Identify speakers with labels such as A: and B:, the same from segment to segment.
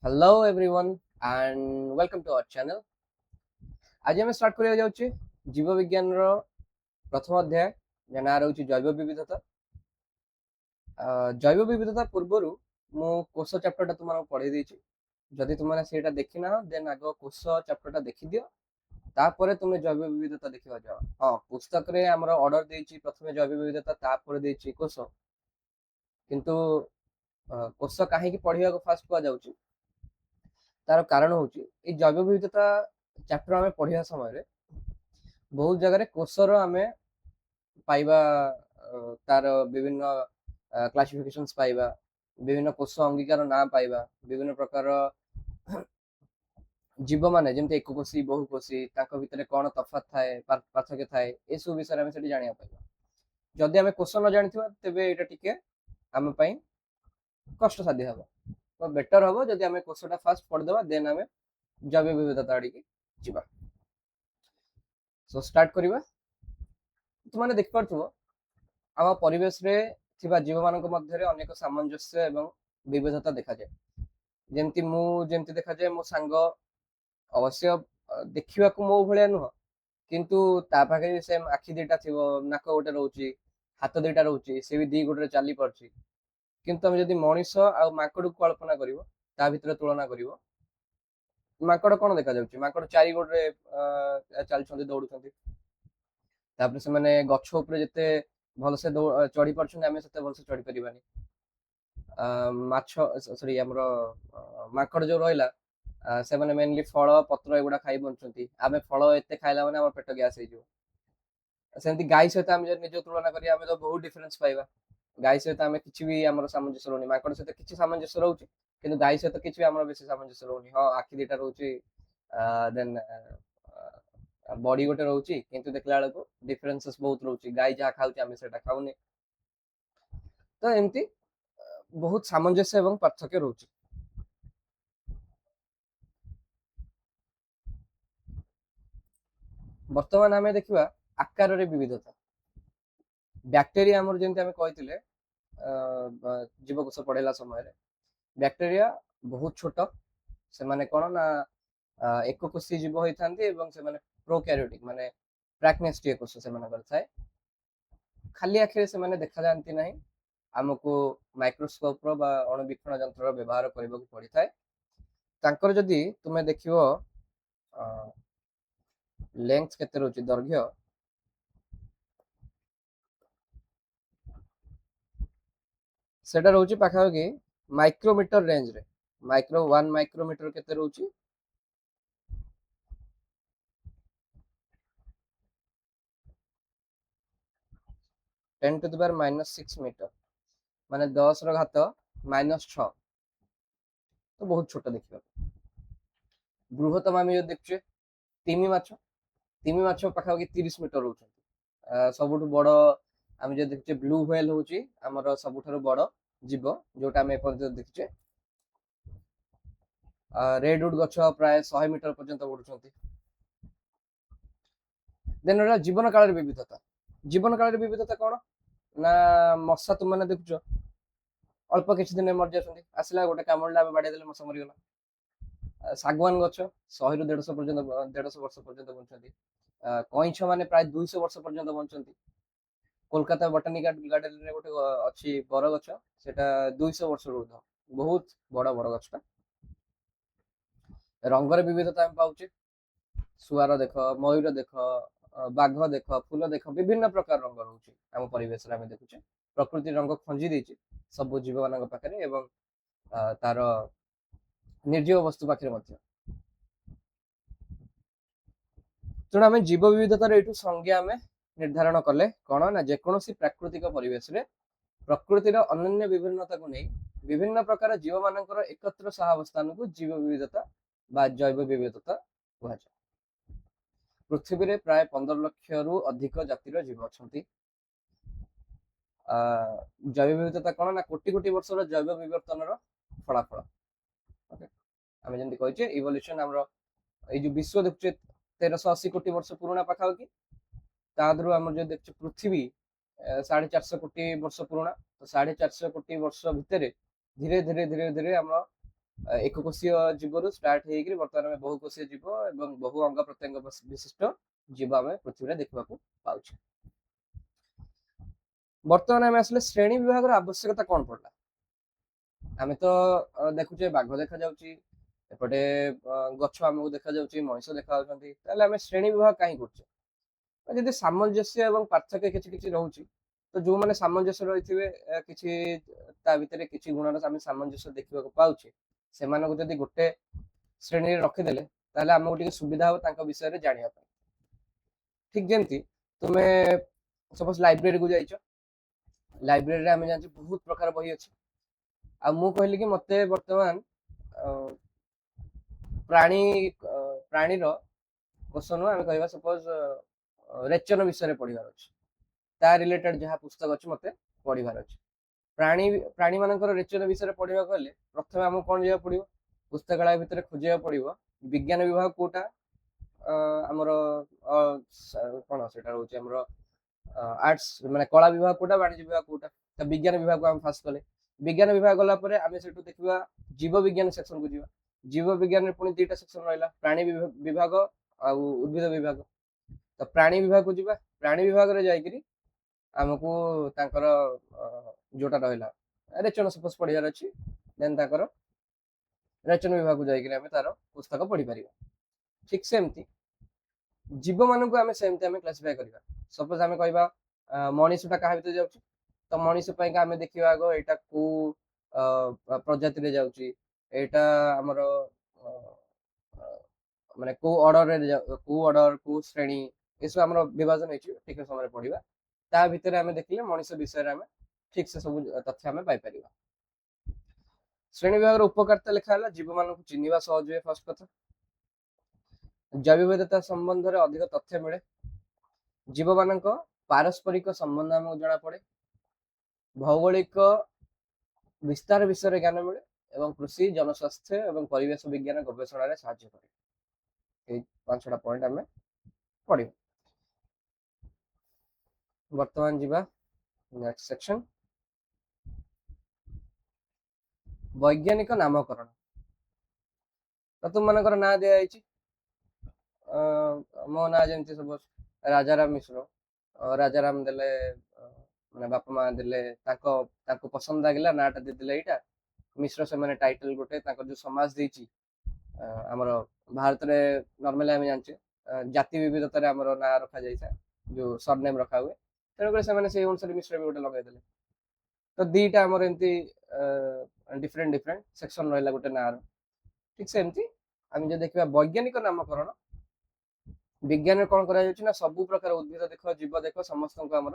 A: Hello everyone and welcome to our channel. आज हम start करिया जाउची जीव विज्ञान रो प्रथम अध्याय जना रहउची जैव विविधता। जैव विविधता पूर्वरु मु कोश चैप्टर तुम पढ़े देछि। जदि तुमने सेटा देखि ना देन आगो कोश चैप्टर देखि दियो तापर तुम जैव विविधता देखिबा जाओ। हां पुस्तक रे हमर ऑर्डर देछि प्रथमे जैव विविधता तापर देछि कोश। किंतु कोश काहे की पढ़िया को फास्ट को जाउची तार कारण हूँ ये जैव विविधता चैप्टर आम पढ़िया समय बहुत जगह कोशर आम पाइबा तार विभिन्न क्लासिफिकेशंस पाइबा विभिन्न कोश अंगीकार ना पाइबा विभिन्न प्रकार जीव माने जमते एककोशी बहुकोशी ताको भितरे कोन तफात थाए पार्थक्य थाए ए सब विषय आम सेठी जानिया पाइबा। जदि आम कोश न जानिथिबा तेबे एटा टिके आम पई कष्ट साध्य हबो। तो बेटर हबो जदि आम कोशटा फास्ट पढ़देबा देन आम जैव विविधता आड़ी जीवा। सो स्टार्ट करिबा। तुमने देख पारथुबो आम परिवेश रे थिबा जीव मानक मध्य रे अनेक सामंजस्य एवं विविधता देखा जाए। जेमति मु जेमति देखा जाए मो सांग अवश्य देखिबा को मो भलिया नुह किंतु ता पाखे सेम आखि दुटा थिबो नाक गोटे रहउची हाथ दुटा रहउची से भी दी गोटे चली परची किंतु हम जदि मनीष आ माकड़ को कल्पना करिवो ता भितर तुलना करिवो माकड़ कोन देखा जाउची माकड़ चारि गोटे चलछन्ती दौड़ुछन्ती तापर से माने गछ ऊपर जते भलसे चढ़ी परछन्ती आमे सेते भलसे चढ़ी परिबानी। माछ सॉरी हमरो माकड़ जो रहिला से माने मेनली फल पत्र एगुडा खाई बंचन्ती आमे फल एते खाइला माने हमर पेट गैस हे जो। सेमती गाय सहित आमे जदि निज तुलना करी आमे तो बहुत डिफरेंस पाइबा। गाय सहित आमे किछि भी हमर सामंजस्य रहउनी माकड़ सहित किछि सामंजस्य रहउची किंतु गाय सहित किछि भी हमर बेसी सामंजस्य रहउनी। हां आखि दिटा रहउची देन बॉडी गोटे रहउची किंतु देखला बेलको डिफरेंसेस बहुत रहउची गाय जहा खाउची आमे सेटा खाउनी। तो एमती बहुत सामंजस्य एवं पार्थक्य रहउची। वर्तमान आमे देखिबा आकार रे विविधता। बैक्टेरिया हमर जेंति आमे कहिथिले जीवकोश पढ़ेला समय रे बैक्टेरिया बहुत छोट से माने कोन ना एककोशी जीव होइथांती एवं से माने प्रोकैरियोटिक माने प्राक्नेस्टिक कोश से माने करथाय। खाली आखिरे से माने देखा जानती नहीं आमको माइक्रोस्कोप रो बा अणुवीक्षण यंत्र रो व्यवहार करबा को पड़ी थाए। तांकर जदि तुमे देखिवो लेंथ केते रहउची दैर्घ्य सेटा रहउची पाखापाखि माइक्रोमीटर रेंज रे माइक्रो 1 माइक्रोमीटर केते रहउची 10 टू द पावर -6 मीटर माने 10 रो घात -6 तो बहुत छोट देखिबा। बृहत्तम आमे जो देखछे तिमी माछ पाखापाखि 30 मीटर रहउछन्ती। सबुठु बड़ आमे जो देखछे ब्लू व्हेल होउची हमर सबुठारु बड़ जीव जोटा आमे पर्यंत देखछे। रेडवुड गछ प्राय 100 मीटर पर्यंत बढ़ुछन्ती। देन रहा जीवन काल रे विविधता। जीवन काल रे विविधता कोन ना मशा तुम माने देखुछो अल्प किछि दिन मर जाछन्ती आसिला गोटे कामळला आमे बाडे देले मशा मरिगला। सागवान गछ 100 रु 150 पर्यंत 150 वर्ष पर्यंत बंचन्ती। कइछ माने प्राय 200 वर्ष पर्यंत बंचन्ती। कोलकाता बोटानिकल गार्डन रे गोटे अछि बर गछ सेटा 200 वर्ष ऊर्ध्व बहुत बड़ बर गछटा। रंगर विविधता हम पाउचे सुआर देख मयूर देख बाघ देख फूल देख विभिन्न प्रकार रंग रहउची हम परिवेश रे हम देखुचे प्रकृति रंग खंजी देछि सब जीव मानक पाखरे एवं तार निर्जीव वस्तु पाखरे मध्य। तेणु आम जीव विविधतार एठू संज्ञा आम निर्धारण कले कौन ना जेकोसी प्राकृतिक परिवेश रे प्रकृतिर अनन्य विभिन्नता को नहीं विभिन्न प्रकार जीव मानकर एकत्र सहावस्थान को जीव विविधता बा जैव विविधता कहा जाए। पृथ्वी रे प्राय 15 लाख रु अधिक जातिर जीव अछंती। जैव विविधता कौन ना कोटि कोटि वर्ष जैव विवर्तन फलाफल। ओके आम जमी कहे इवोल्यूशन आमर जो विश्व देखुचे 1380 कोटी वर्ष पुराना पाखापाखि तादरू आम जो देखुचे पृथ्वी 450 कोटी वर्ष पुराना तो 450 कोटी वर्ष भितर धीरे धीरे धीरे धीरे आम एककोशीय जीवरु स्टार्ट हेकि वर्तमान में बहुकोशीय जीव एवं बहु अंग प्रत्यंग विशिष्ट जीव आम पृथ्वी में देखा पाउछे। वर्तमान आम आसले श्रेणी विभाग आवश्यकता कौन पड़ला। आम तो देखुचे बाघ देखा जाउची, एपटे गछ आमको देखा जाउची, मनीष देखा जाउछंती, ताले आम श्रेणी विभाग काहे करछे। यदि सामंजस्य एवं पार्थक्य किछि किछि रहउची तो जो माने सामंजस्य रहिथिबे किछि ता भितरे किछि गुणर आम सामंजस्य देखा पाउछे, से मानको जदि गोटे श्रेणी रखी देले ताले हमको टिके सुविधा हो तांको विषय रे जानिया पय। ठीक जेमती तुमे सपोज लाइब्रेरी को जाइछो, लाइब्रेरी रे हम जानछि बहुत प्रकार बही अछि। आ मु कहली कि मते वर्तमान प्राणीर क्वेश्चन आम कहवा सपोज रेचन विषय रे पढ़िबार अछि, ता रिलेटेड जहाँ पुस्तक अछि मते पढ़िबार अछि। प्राणी मानकर रेचन विषय रे पढ़िबा गले प्रथमे हमको कोन जिया पड़िबो, पुस्तकालय भितर खोजिया पड़िबो विज्ञान विभाग कोटा हमर कोन सेटा रहउछि हमर आर्ट्स माने कला विभाग कोटा, वाणिज्य विभाग कोटा। तो विज्ञान विभाग को हम फास्ट कले, विज्ञान विभाग गला परे आमे सेटु देखिबा जीव विज्ञान सेक्शन को जीवा। जीव विज्ञान रे पुनी दुईटा सेक्शन रहला, प्राणी विभाग आ उद्भिद विभाग। तो प्राणी विभाग को जीवा, प्राणी विभाग रे जाइकरी हमको तांकर जोटा रहला रेचन सपोज पढ़ियार अछि, देन तांकर रेचन विभाग को जाइकरी हमें तार पुस्तक पढ़ी परिबा। ठीक सेमती जीव मानन को हमें सेमती हमें क्लासिफाई करिबा। सपोज हमें कहबा मनीषटा काहा भितर जाउची, तो मनीष पय का हमें देखिबा आगो एटा को प्रजाति रे जाउची, एटा हमर माने को ऑर्डर को श्रेणी एसो हमर विभाजन होइची, ठीक समय पढ़िबा। ता भितर हमें देखिले मनीष विषय रे हमें ठीक से सब तथ्य हमें पाई परिबा। श्रेणी विभाग रो उपकारिता लिखा हला जीव मानन को चिन्हिबा सहज हुए। फर्स्ट कथा जैव विविधता संबंध रे अधिक तथ्य मिले, जीव मानक पारस्परिक संबंध हमको जना पड़े, भौगोलिक विस्तार विषय ज्ञान मिले एवं कृषि जनस्वास्थ्य एवं परिवेश विज्ञान गवेषणा रे सहायता करे। ए पांचटा पॉइंट हमें पढ़िबा। वर्तमान जीवा नेक्स्ट सेक्शन वैज्ञानिक नामकरण। तो तुम मानकर ना दिया जायछि मो ना जेमति सपोज राजाराम मिश्र, राजाराम देले माने बापा मा देले ताको पसंद लागिला नाटा दे देले एटा मिश्र से माने टाइटल गोटे ताको जो समाज देछि हमर भारत रे नॉर्मली हम जानछे जाति विविधता रे हमर ना रखा जाइछा जो सरनेम रखा हुए, तेरे करे से माने से अनुसार मिश्र भी गोटे लगाइ देले। तो दीटा हमर एंती डिफरेंट डिफरेंट सेक्शन रहला गोटे ना। ठीक से एमती हम जे देखबा वैज्ञानिक नामकरण विज्ञान में कौन करा जायछि ना सब प्रकार उद्भिद देख जीव देख समस्त को हमर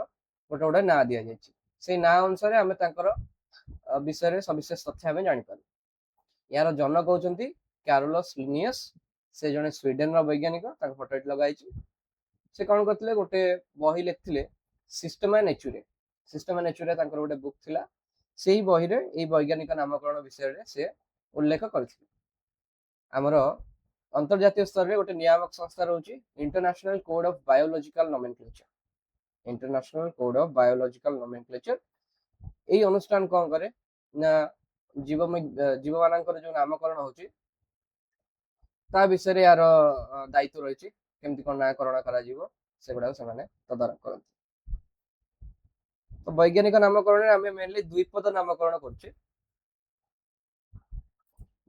A: गोटे गोटे ना दिया जायछि, से ना अनुसार हमें तांकर विषय रे सविशेष तथ्य हमें जानि पारू। यार जनक होचंती कैरोलस लिनियस, से जने स्वीडन रो वैज्ञानिक, तांको फोटो एट लगाइछि। से कौन करथिले गोटे बही लिखथिले सिस्टमा नेचुरे, सिस्टमा नेचुरे तांकर गोटे बुक थिला, सेही बही रे एई वैज्ञानिक नामकरण विषय रे से उल्लेख करथिले। हमरो अंतर्जातीय स्तर रे गोटे नियामक संस्था रहउची international code of biological nomenclature, international code of biological nomenclature. एई अनुष्ठान कोन करे ना जीव मानकर जो नामकरण होची ता विषय रे यार दायित्व रहिची, केमति कोन नामकरण करा जीवो सेगुडा से माने तदारक करथि। तो वैज्ञानिक नामकरण रे हमें मेनली द्विपद नामकरण करछे।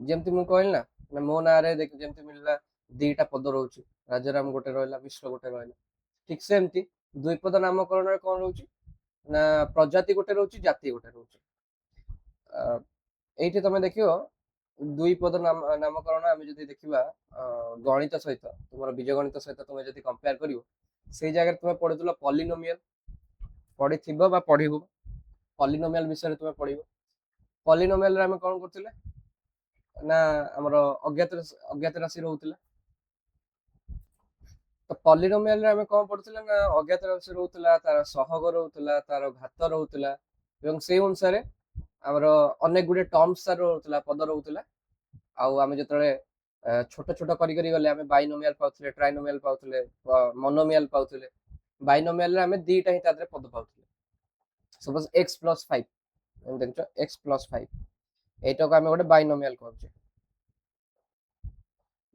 A: जेमति मु कहल ना मो ना रे देख जेमति मिलला दीटा पद रहउची, राजाराम गोटे रहला, मिश्र गोटे रहला। ठीक से एमती द्विपद नामकरण रे कोन रहउची ना प्रजाति गोटे रहउची, जाति गोटे रहउची। एइटे तमे देखियो द्विपद नामकरण आमे जदि देखिबा गणित सहित तुमर बीजगणित सहित तुमे जदि कंपेयर करिवो सेई जगह तुमे पढितुला पॉलिनोमियल पढिथिबो बा पढिबो, पॉलिनोमियल विषय तुमे पढिबो। पॉलिनोमियल रे आमे कोन करथिले ना हमर अज्ञात राशि रहउतिला। तो पॉलिनोमियल रे हमें कौन पढ़ुथिला ना अज्ञात राशि रहउतिला, तार सहग रहउतिला, तार घात रहउतिला एवं से अनुसार हमर अनेक गुडे टर्म्स तार रहउतिला, पद रहउतिला। आ हमें जतरे छोट छोट करी करी गले हमें बाइनोमियल पाउथिले, ट्राइनोमियल पाउथिले, मोनोमियल पाउथिले। बाइनोमियल रे हमें दीटा ही तादरे पद पाउथिले। सपोज x + 5 हम देखछो x + 5 एटा को हमें गोटे बाइनोमियल कहउछे।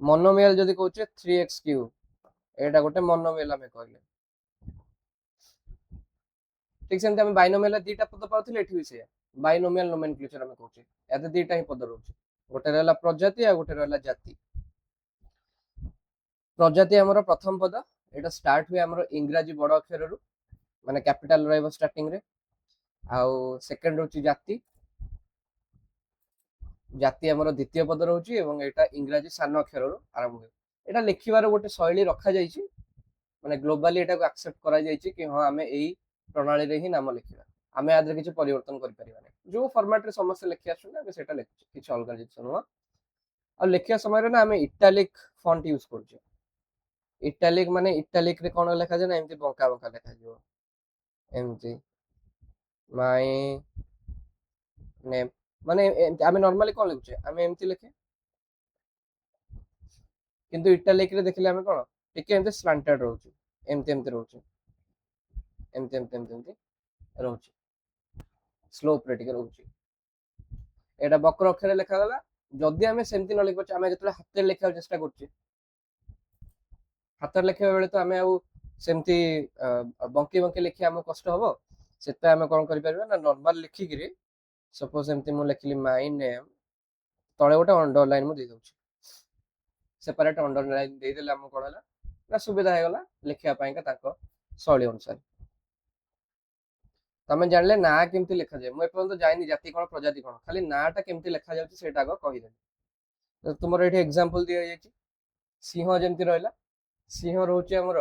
A: मोनोमियल जदि कहूचे 3x³ एटा गोटे मोनोमियल आमे कहले ठीक सेमते आमे बाइनोमियल दीटा पद पाउथिले एठी भी से बाइनोमियल नोमेनक्लेचर आमे कहूचे एते दीटा ही पद रहउचे गोटे रहला प्रजाति आ गोटे रहला जाति प्रजाति हमर प्रथम पद एटा स्टार्ट हुए हमर इंग्रजी बड़ अक्षर रु माने कैपिटल रहइबो स्टार्टिंग रे आउ सेकंड होची जाति जाति हमर द्वितीय पद रहउची एवं एटा इंग्रजी सान अक्षर रु आरंभ हुए एटा लिखिबार गोटे शैली रखा जाइछि माने ग्लोबली एटा को एक्सेप्ट करा जाइछि कि हां हमें एई प्रणाली रे ही नाम लिखिबा हमें आदर किछ परिवर्तन करि परिबा नै जो फॉर्मेट रे समस्त लिखि आछु ना सेटा लिखि किछ अलग जिंस नुवा आ लिखिया समय रे ना हमें इटैलिक फॉन्ट यूज करछु इटैलिक माने इटैलिक रे कोन लिखा जाय ना एमती बंका बंका लिखा जिवो एमती माय नेम माने आमे नॉर्मली कोन लिखुचे आमे एमती लिखे किंतु इटैलिक रे देखले आमे कोन टिके एमती स्लैंटेड रहउची एमती एमती रहउची एमती एमती एमती रहउची स्लोप रे टिके रहउची एटा बक्र अक्षर लिखा गला जदि आमे सेमती न लिखुचे आमे जतले हाथ रे लिखा चेष्टा करछी हाथ रे लिखा बेले तो आमे आउ सेमती बंकी बंकी लिखि आमे कष्ट हबो सेता आमे कोन करि परबा ना नॉर्मल लिखि गिरी सपोज एमती मु लिखली माय नेम तळे गोटे अंडरलाइन मु दे दउची सेपरेट अंडरलाइन दे देला हम कोन हला ना सुविधा हे गला लिखिया पई का ताको शैली अनुसार तमे जानले ना केमती लिखा जाय मु एपन तो जाइनी जाति कोन प्रजाति कोन खाली नाटा केमती लिखा जाउची सेटा को कहि दे तो तुमरो एठी एग्जांपल दिया जायछि सिंह जेमती रहला सिंह रहउची हमर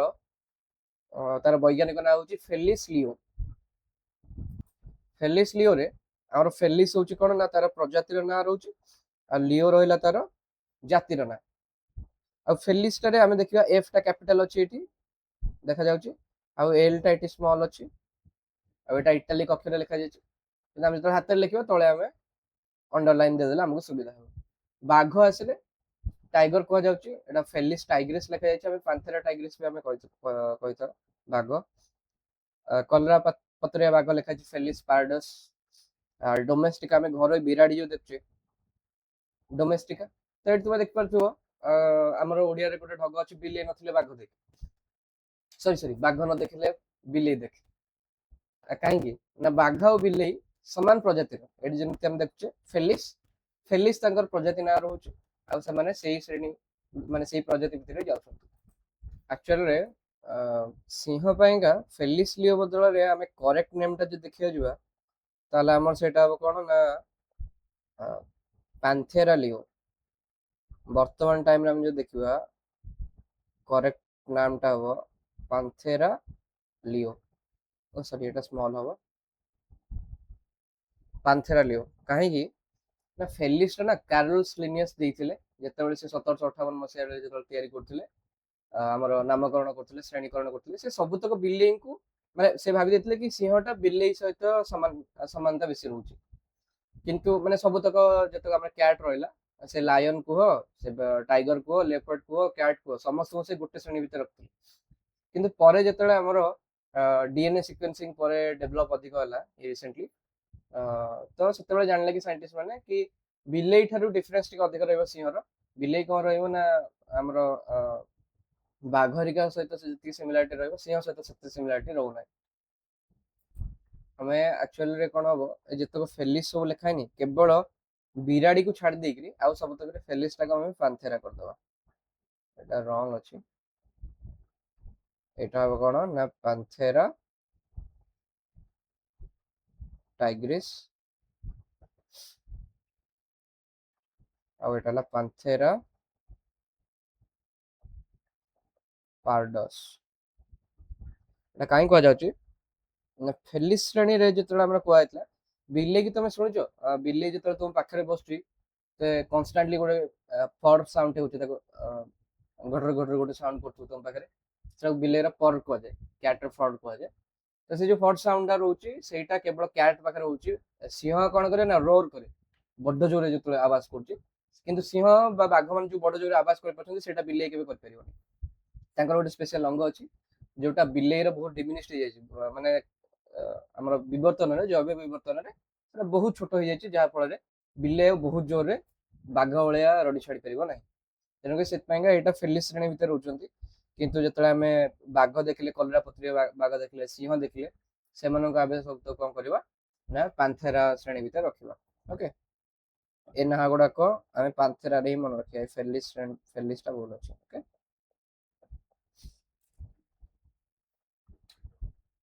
A: तार वैज्ञानिक नाम होची फेलिस लियो रे हमर फेलिस होची कोन ना तार प्रजाति रो ना रहउची आ लियो रहला तार जाति रो ना आ फेलिस रे हमें देखिबा एफ टा कैपिटल अछि एठी देखा जाउची आ एल टा एठी स्मॉल अछि आ एटा इटैलिक अक्षर लिखा जायछि कि हम जत हाथ रे लिखिबा तळे हमें अंडरलाइन दे देला हमको सुविधा हो बाघ आसले टाइगर को जाउची एटा फेलिस टाइग्रिस लिखा जायछि हमें पांथेरा टाइग्रिस भी हमें कहितो बाघ कलरा पत्रिया बाघ लिखा जायछि फेलिस पारडस डोमेस्टिका में घर बिराड़ी जो देखछे डोमेस्टिका तो एठी तुम देख परथुओ हमर ओडिया रे गोटे ढग अछि बिले नथिले बाघ देख सॉरी बाघ न देखले बिले देख काहे कि ना बाघ और बिले समान प्रजाति रो एठी जेमति हम देखछे फेलिस फेलिस तांकर प्रजाति ना रहउछ आ से माने सेही श्रेणी माने सेही प्रजाति भितर जाउछन एक्चुअल रे सिंह पाइंगा फेलिस लियो बदल रे हमें करेक्ट नेम ता जे देखिया जुवा ताला हमर सेटा हो कोन ना पैंथेरा लियो वर्तमान टाइम रे हम जो देखिबा करेक्ट नाम ता हो पैंथेरा लियो ओ सॉरी एटा स्मॉल हबो पैंथेरा लियो काहे कि ना फेलिस ना कार्लोस लिनियस देइथिले जेते बेले से 1758 मसिया रे जेतल तयारी करथिले हमर नामकरण करथिले श्रेणीकरण करथिले से सब तक बिल्ली को माने से भाबी देथिले कि सिंहटा बिल्ली सहित समानता बेसी रहउची किंतु माने सब तक जेतक हमर कैट रहइला से लायन को से टाइगर को लेपर्ड को कैट को समस्त से गोटे श्रेणी भीतर रखथिले किंतु परे जेतले हमर डीएनए सीक्वेंसिंग परे डेवलप अधिक होला रिसेंटली तो सेते जानले कि साइंटिस्ट माने कि बिलेई ठारू डिफरेंस टिक अधिक रहइबो सिंहर बिलेई कोन रहइबो ना हमरो बाघरिका सहित जति सिमिलारिटी रहइबो सिंह सहित सेते सिमिलारिटी रहउ नै हमें एक्चुअली रे कोन हबो ए जेतको फेलिस सब लिखाइनी केवल बिराड़ी को छाड़ देकरी आउ सब तक फेलिस टा को हम पांथेरा कर दबा एटा रॉन्ग अछि एटा हबो कोन ना पांथेरा टाइग्रिस आउ एटा ला पांथेरा पारडस एटा काई को जाउची ना फेलिस श्रेणी रे जेतला हमरा को आइतला बिल्ली की तुम सुनिचो बिल्ली जेतला तुम पाखरे बसची ते कांस्टेंटली गोटे फर साउंड होची ताको घटर घटर गोटे साउंड करथु तुम पाखरे से बिल्ली रा पर को जाय कैट रा फर को जाय तो से जो फर साउंड रा रहउची सेटा केवल कैट पाखरे होची सिंह कोन करे ना रोर करे बड्ड जोरे जेतले आवाज करची किंतु सिंह बा बाघ मान जो बड्ड जोरे आवाज कर पछन सेटा बिल्ली केबे कर परिबोनी तांकर गोटे स्पेशल अंग अछि जोटा बिल्ली रा बहुत डिमिनिश्ड हो जाय माने हमर विवर्तन रे जैव विवर्तन रे सेटा बहुत छोट हो जाय जहा फल रे बिल्ली बहुत जोर रे बाघ ओळिया रडी छाडी परिबो नै ତେଣୁକରି ସେଥିପାଇଁକା ଏଇଟା ଫେଲିସ୍ ଶ୍ରେଣୀ ଭିତରେ ରହୁଛନ୍ତି। କିନ୍ତୁ ଯେତେବେଳେ ଆମେ ବାଘ ଦେଖିଲେ, କଲରା ପତ୍ରିକା ବାଘ ଦେଖିଲେ, ସିଂହ ଦେଖିଲେ, ସେମାନଙ୍କୁ ଆମେ ସବୁ କଣ କରିବା ନା ପାନ୍ଥେରା ଶ୍ରେଣୀ ଭିତରେ ରଖିବା। ଓକେ, ଏ ନାଁ ଗୁଡାକ ଆମେ ପାନ୍ଥେରାରେ ହିଁ ମନେ ରଖିବା। ଫେଲିସ୍ ଶ୍ରେଣୀ, ଫେଲିସ୍ ଟା ଭୁଲ ଅଛି। ଓକେ,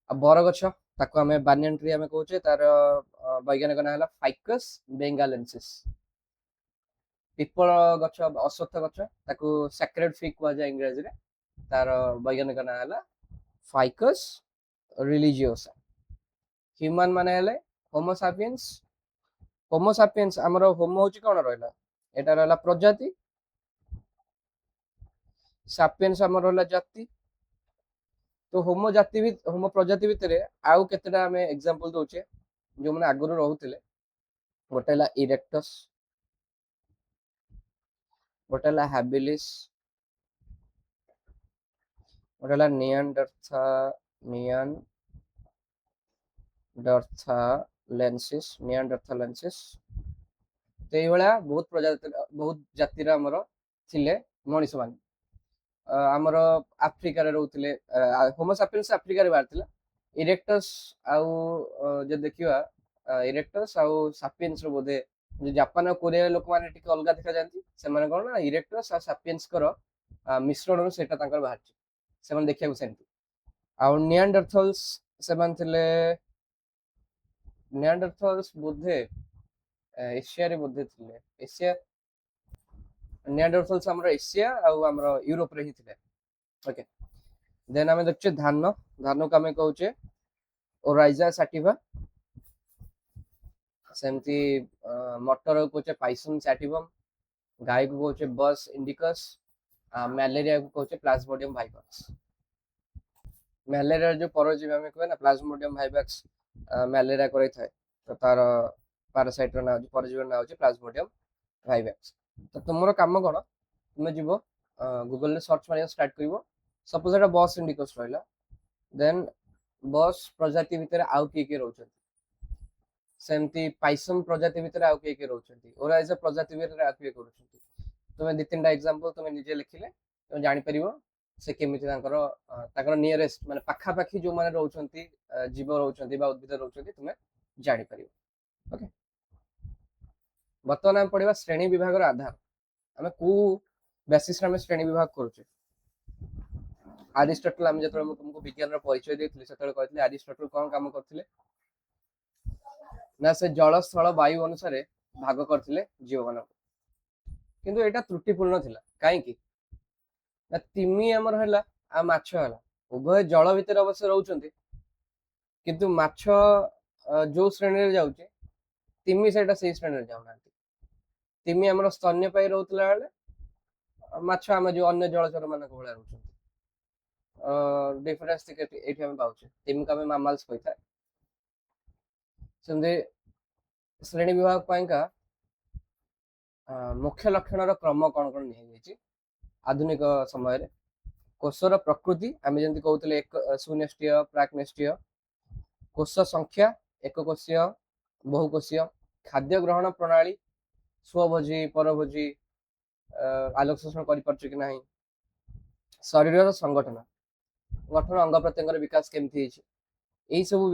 A: ଆଉ ବରଗଛ ତାକୁ ଆମେ ବାନିୟନ ଟ୍ରି ଆମେ କହୁଛେ, ତାର ବୈଜ୍ଞାନିକ ନାଁ ହେଲା ଫାଇକସ୍ ବେଙ୍ଗାଲେନ୍ସିସ୍। ପିପଳ ଗଛ, ଅଶ୍ୱତ୍ଥ ଗଛ, ତାକୁ ସାକ୍ରେଡ୍ ଫିଗ୍ କୁହାଯାଏ ଇଂରାଜୀରେ, ତାର ବୈଜ୍ଞାନିକ ନାଁ ହେଲା ଫାଇକସ୍ ରିଲିଜିଓସା। ହ୍ୟୁମାନ୍ ମାନେ ହେଲେ ହୋମୋ ସାପିଏନ୍ସ। ହୋମୋ ସାପିଏନ୍ସ ଆମର ହୋମୋ ହଉଛି କଣ ରହିଲା, ଏଟା ରହିଲା ପ୍ରଜାତି, ସାପିଏନ୍ସ ଆମର ରହିଲା ଜାତି। ତ ହୋମୋ ଜାତି ହୋମୋ ପ୍ରଜାତି ଭିତରେ ଆଉ କେତେଟା ଆମେ ଏକ୍ସାମ୍ପଲ ଦଉଛେ ଯୋଉମାନେ ଆଗରୁ ରହୁଥିଲେ। ଗୋଟେ ହେଲା ଇରେକ୍ଟସ୍, ଗୋଟେ ହେଲା ହାବିଲିସ୍, ଗୋଟେ ହେଲା ନିଆଣ୍ଡରଥାଲେନ୍ସିସ୍। ତ ଏଇଭଳିଆ ବହୁତ ଜାତିର ଆମର ଥିଲେ ମଣିଷ ମାନେ। ଆମର ଆଫ୍ରିକାରେ ରହୁଥିଲେ, ହୋମୋସାପିଏନ୍ସ ଆଫ୍ରିକାରେ ବାହାରିଥିଲା। ଇରେକ୍ଟସ୍ ଆଉ ଯଦି ଦେଖିବା, ଇରେକ୍ଟସ୍ ଆଉ ସାପିଏନ୍ସ ର ବୋଧେ ଜାପାନ ଆଉ କୋରିଆ ଲୋକମାନେ ଟିକେ ଅଲଗା ଦେଖାଯାନ୍ତି। ସେମାନେ କଣ ନା ଇରେକ୍ଟସ୍ ଆଉ ସାପିଏନ୍ସଙ୍କର ମିଶ୍ରଣରୁ ସେଇଟା ତାଙ୍କର ବାହାରିଛି, ସେମାନେ ଦେଖିବାକୁ ସେମିତି। ଆଉ ନିଆଣ୍ଡରଥଲ୍ସ, ସେମାନେ ଥିଲେ ନିଆଣ୍ଡରଥଲ୍ସ ବୋଧେ ଏସିଆରେ ବୋଧେ ଥିଲେ, ଏସିଆ। ନିଆଣ୍ଡରଥଲ୍ସ ଆମର ଏସିଆ ଆଉ ଆମର ୟୁରୋପରେ ହିଁ ଥିଲେ। ଓକେ, ଦେନ୍ ଆମେ ଦେଖୁଛେ ଧାନକୁ ଆମେ କହୁଛେ ଓରାଇଜା ସାଟିଭା। ସେମିତି ମଟରକୁ କହୁଛେ ପାଇସନ୍ ସାଟିଭମ୍, ଗାଈକୁ କହୁଛେ ବସ୍ ଇଣ୍ଡିକସ୍, ମ୍ୟାଲେରିଆକୁ କହୁଛେ ପ୍ଲାଜମୋଡିୟମ ଭାଇଭକ୍ସ। ମ୍ୟାଲେରିଆ ଯୋଉ ପରଜୀବୀ ଆମେ କୁହେ ନା ପ୍ଲାଜମୋଡିୟମ ଭାଇଭକ୍ସ ମ୍ୟାଲେରିଆ କରାଇଥାଏ, ତ ତାର ପାରାସାଇଟ୍ର ନାଁ ହେଉଛି, ପରଜୀବୀର ନାଁ ହେଉଛି ପ୍ଲାଜମୋଡିୟମ ଭାଇଭକ୍ସ। ତ ତୁମର କାମ କଣ, ତୁମେ ଯିବ ଗୁଗଲରେ ସର୍ଚ୍ଚ ମାରିବା ଷ୍ଟାର୍ଟ କରିବ। ସପୋଜ ଏଟା ବସ୍ ଇଣ୍ଡିକସ୍ ରହିଲା, ଦେନ୍ ବସ୍ ପ୍ରଜାତି ଭିତରେ ଆଉ କିଏ ରହୁଛନ୍ତି, ସେମିତି ପାଇସମ୍ ପ୍ରଜାତି ଭିତରେ ଆଉ କିଏ ରହୁଛନ୍ତି, ଓରାଇଜା ପ୍ରଜାତି ଭିତରେ ଆଉ କିଏ କରୁଛନ୍ତି। ତୁମେ ଦି ତିନିଟା ଏକ୍ସାମ୍ପଲ ତୁମେ ନିଜେ ଲେଖିଲେ ତୁମେ ଜାଣିପାରିବ ସେ କେମିତି ତାଙ୍କର ନିୟରେଷ୍ଟ ମାନେ ପାଖାପାଖି ଯୋଉମାନେ ରହୁଛନ୍ତି, ଜୀବ ରହୁଛନ୍ତି ବା ଉଦ୍ଭିଦ ରହୁଛନ୍ତି, ତୁମେ ଜାଣିପାରିବ। ଓକେ, ବର୍ତ୍ତମାନ ଆମେ ପଢିବା ଶ୍ରେଣୀ ବିଭାଗର ଆଧାର। ଆମେ କୋଉ ବେସିସରେ ଆମେ ଶ୍ରେଣୀ ବିଭାଗ କରୁଛେ। ଆରିଷ୍ଟଟଲ, ଆମେ ଯେତେବେଳେ ମୁଁ ତୁମକୁ ବିଜ୍ଞାନର ପରିଚୟ ଦେଇଥିଲି ସେତେବେଳେ କହିଥିଲି ଆରିଷ୍ଟଟଲ କଣ କାମ କରୁଥିଲେ ନା ସେ ଜଳ, ସ୍ଥଳ, ବାୟୁ ଅନୁସାରେ ଭାଗ କରିଥିଲେ ଜୀବମାନଙ୍କୁ। କିନ୍ତୁ ଏଇଟା ତ୍ରୁଟିପୂର୍ଣ୍ଣ ଥିଲା। କାହିଁକି ନା ତିମି ଆମର ହେଲା ଆଉ ମାଛ ହେଲା, ଉଭୟ ଜଳ ଭିତରେ ଅବଶ୍ୟ ରହୁଛନ୍ତି, କିନ୍ତୁ ମାଛ ଯୋଉ ଶ୍ରେଣୀରେ ଯାଉଛି, ତିମି ସେଇଟା ସେଇ ଶ୍ରେଣୀରେ ଯାଉନାହାନ୍ତି। ତିମି ଆମର ସ୍ତନ୍ୟପାୟୀ ରହୁଥିଲା ବେଳେ, ମାଛ ଆମେ ଯୋଉ ଅନ୍ୟ ଜଳଚର ମାନଙ୍କ ଭଳିଆ ରହୁଛନ୍ତି। ଡିଫରେନ୍ସ ଟିକେ ଏଇଠି ଆମେ ପାଉଛେ, ତିମିକୁ ଆମେ ମାମାଲ୍ସ କହିଥାଏ। ସେମିତି ଶ୍ରେଣୀ ବିଭାଗ ପାଇଁକା ମୁଖ୍ୟ ଲକ୍ଷଣର କ୍ରମ କଣ କଣ ନିଆଯାଇଛି ଆଧୁନିକ ସମୟରେ। କୋଷର ପ୍ରକୃତି, ଆମେ ଯେମିତି କହୁଥିଲେ ସୁନେଷ୍ଟୀୟ, ପ୍ରାକ୍ନେଷ୍ଟୀୟ। କୋଷ ସଂଖ୍ୟା, ଏକକୋଷୀୟ, ବହୁକୋଷୀୟ। ଖାଦ୍ୟ ଗ୍ରହଣ ପ୍ରଣାଳୀ, ସ୍ୱଭୋଜୀ, ପରଭୋଜୀ, ଆଲୋକ ଶୋଷଣ କରିପାରୁଛି କି ନାହିଁ। ଶରୀରର ସଂଗଠନ, ଗଠନ, ଅଙ୍ଗ ପ୍ରତ୍ୟଙ୍ଗର ବିକାଶ କେମିତି ହେଇଛି, ଏଇ ସବୁ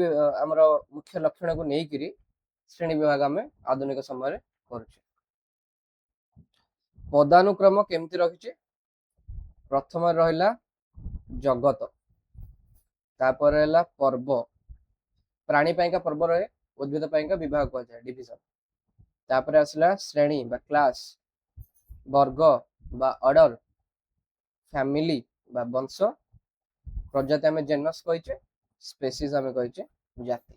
A: ଆମର ମୁଖ୍ୟ ଲକ୍ଷଣକୁ ନେଇକିରି ଶ୍ରେଣୀ ବିଭାଗ ଆମେ ଆଧୁନିକ ସମୟରେ କରୁଛେ। ପଦାନୁକ୍ରମ କେମିତି ରହିଛି, ପ୍ରଥମରେ ରହିଲା ଜଗତ, ତାପରେ ହେଲା ପର୍ବ। ପ୍ରାଣୀ ପାଇଁକା ପର୍ବ ରହେ, ଉଦ୍ଭିଦ ପାଇଁକା ବିଭାଗ କୁହାଯାଏ, ଡିଭିଜନ। ତାପରେ ଆସିଲା ଶ୍ରେଣୀ ବା କ୍ଲାସ, ବର୍ଗ ବା ଅର୍ଡର, ଫ୍ୟାମିଲି ବା ବଂଶ, ପ୍ରଜାତି ଆମେ ଜେନସ୍ କହିଛେ, ସ୍ପେସିସ୍ ଆମେ କହିଛେ ଜାତି।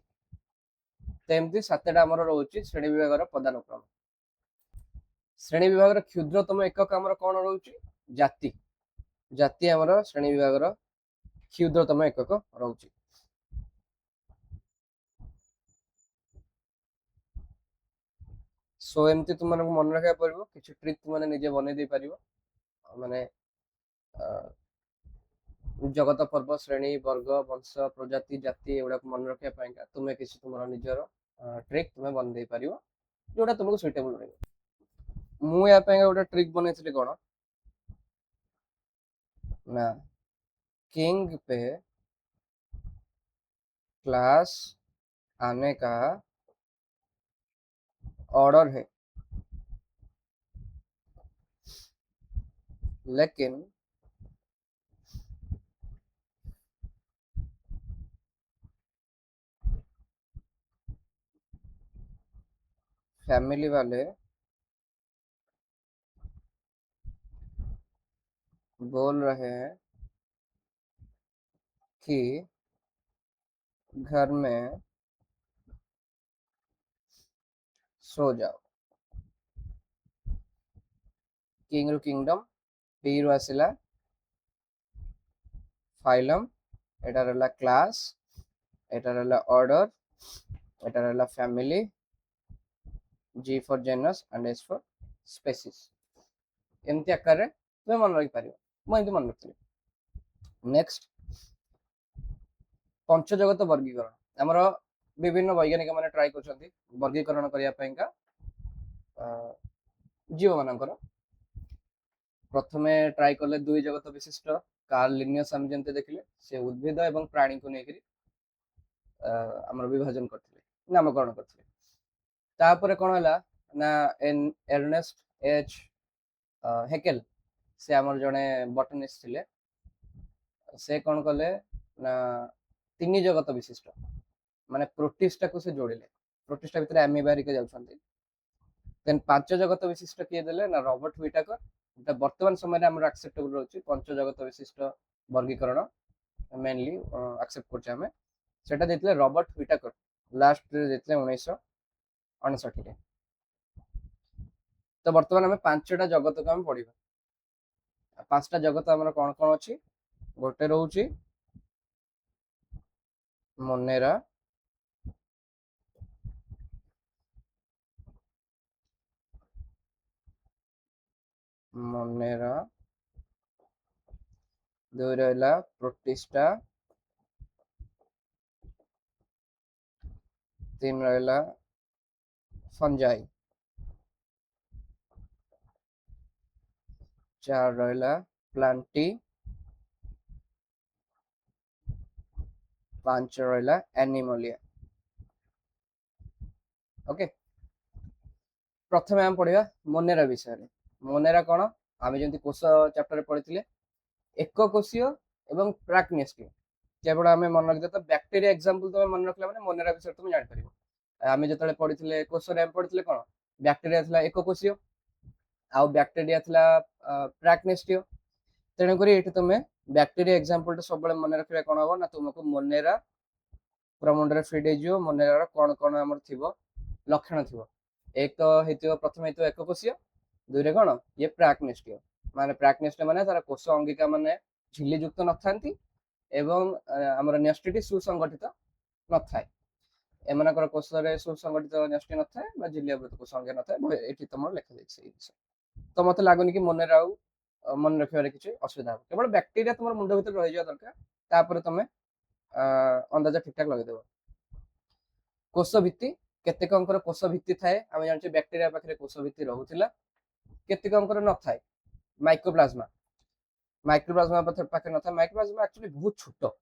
A: ତ ଏମିତି 7ଟା ଆମର ରହୁଛି ଶ୍ରେଣୀ ବିଭାଗର ପଦାନୁକ୍ରମ। ଶ୍ରେଣୀ ବିଭାଗର କ୍ଷୁଦ୍ରତମ ଏକକ ଆମର କଣ ରହୁଛି, ଜାତି। ଜାତି ଆମର ଶ୍ରେଣୀ ବିଭାଗର କ୍ଷୁଦ୍ରତମ ଏକକ ରହୁଛି। ସୋ ଏମିତି ତୁମମାନଙ୍କୁ ମନେ ରଖିବାକୁ ପଡିବ, କିଛି ଟ୍ରିକ୍ ତୁମେ ନିଜେ ବନେଇ ଦେଇ ପାରିବ। ମାନେ ଜଗତ, ପର୍ବ, ଶ୍ରେଣୀ, ବର୍ଗ, ବଂଶ, ପ୍ରଜାତି, ଜାତି ଏଗୁଡାକୁ ମନେ ରଖିବା ପାଇଁକା ତୁମେ କିଛି ତୁମର ନିଜର ଟ୍ରିକ୍ ତୁମେ ବନେଇ ଦେଇ ପାରିବ, ଯୋଉଟା ତୁମକୁ ସୁଇଟେବଲ ରହିବ। ମୁଁ ୟା ପାଇଁ ଗୋଟେ ଟ୍ରିକ୍ ବନେଇଥିଲି କଣ ना किंग पे क्लास आने का ऑर्डर है, लेकिन फैमिली वाले बोल रहे हैं कि घर में सो जाओ। किंग रु किंगडम, पी रु आसिला फाइलम, एटा रहला क्लास, एटा रहला ऑर्डर, एटा रहला family, G for genus and S for species. एमती आकार तुम मन रखि पारिबो, मुझे मन रखी। नेक्स्ट, पंचजगत वर्गीकरण आमर विभिन्न वैज्ञानिक मैंने ट्राई कर वर्गीकरण करने जीव मानकर। प्रथमे ट्राई कले दुई जगत विशिष्ट कार्ल लिनियस आम जमते देखिले से उद्भिद एवं प्राणी को लेकर आमर विभाजन करथिले, नामकरण करथिले। तापर कोन हला ना एर्नेस्ट एच हेकेल से आमर जने बॉटनिस्ट थिले, से कोन कले ना तीन जगत विशिष्ट माने प्रोटिस्टा को से जोड़िले, प्रोटिस्टा भितर अमीबा रिके जाउछन्ती। देन पांच जगत विशिष्ट किए देले ना रॉबर्ट व्हिटाकर। वर्तमान समय आम एक्सेप्टेबल रही पंच जगत विशिष्ट वर्गीकरण मेनली एक्सेप्ट करछे हमें, सेटा देथिले रॉबर्ट व्हिटाकर लास्ट रे देथिले 1959 रे। तो वर्तमान हमें पांचटा जगत को हम पढ़िबा। पांचटा जगत हमर कोन कोन अछि, गोटे रहउची मोनेरा, मोनेरा, दुई रहला प्रोटिस्टा, तीन रहला फंजाई, चार रहला प्लांटी, पांच रहला एनिमलिया। ओके, प्रथमे हम पढ़िया मोनेरा विषय रे। मोनेरा कौन, आम जमी कोष चैप्टर पढ़ी एक कोशीय एवं प्राक्निष्क्रिय। केवल आम मन रखिए तो बैक्टेरिया एग्जांपल तुम मन रखला माने मोनेरा विषय तुम जान परिबो। आम जो पढ़ी कोष रे पढ़ी कौन बैक्टेरिया थिला एक कोशीय आ बैक्टेरिया थिला प्राक्निष्क्रिय। तेणुक ये तुम बैक्टेरिया एग्जांपल सब मन रखा कौन हम ना तुमको मोनेरा पूरा मुंडे फिट हो मोनेरा कौन कौन आम थी लक्षण थी। एक तो हेतु प्रथम हेतु एक कोशीय, दुई रे कौन ये प्राक्निष्क्रिय माने प्राक्निष्क्रिय माने तार कोष अंगिका माने झिल्ली युक्त न थांती एवं हमर न्यष्टिटी सुसंगठित न थाए। एमानकर कोष रे सुसंगठित न्यष्टि न थाए बा झिल्ली आवृत कोष अंग न थाए। एठी तमर लेखा जायछि ए विषय। तो मते लागुनी कि मोनेरा मन रखिबारे किछि असुविधा हो, केवल बैक्टेरिया तुम मुंड भीतर रहि जा दरकार, तापर तमे अंदाजा ठीक ठाक लगे देबो। कोष भित्ति केतेकंकर कोष भित्ति थाए, आमे जानछे बैक्टेरिया पाखरे कोष भित्ति रहुतिला, केतेकंकर न थाए। माइक्रोप्लाज्मा, माइक्रोप्लाज्मा पाखरे न थाए। माइक्रोप्लाज्मा एक्चुअली बहुत छोट,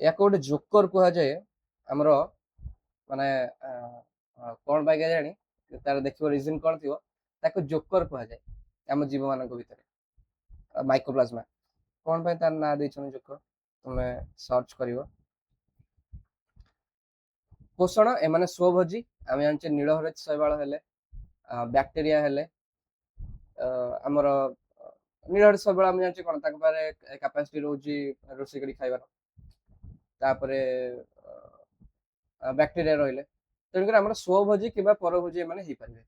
A: या को जोकर कहा जाए हमर माने कोन बाय जानी तार देखिबो रीजन कोन थिबो, ताको जोकर कहा जाए हम जीव मानक भितर। माइक्रोप्लाज्मा कोन बाय तार ना दैछन जोकर, तुमे सर्च करिवो। पोषण एमाने स्वभोजी, आम जानचे नीलहरित शैवाल हेले, बैक्टेरिया हेले आमर नीलहरित शैवाल आम जानचे कोन ताक पारे कैपेसिटी रहउची रोषे करी खाइबार। तापरे बैक्टेरिया रहिले, तेणुकर आमर स्वभोजी किबा परभोजी एमाने ही पारिबे।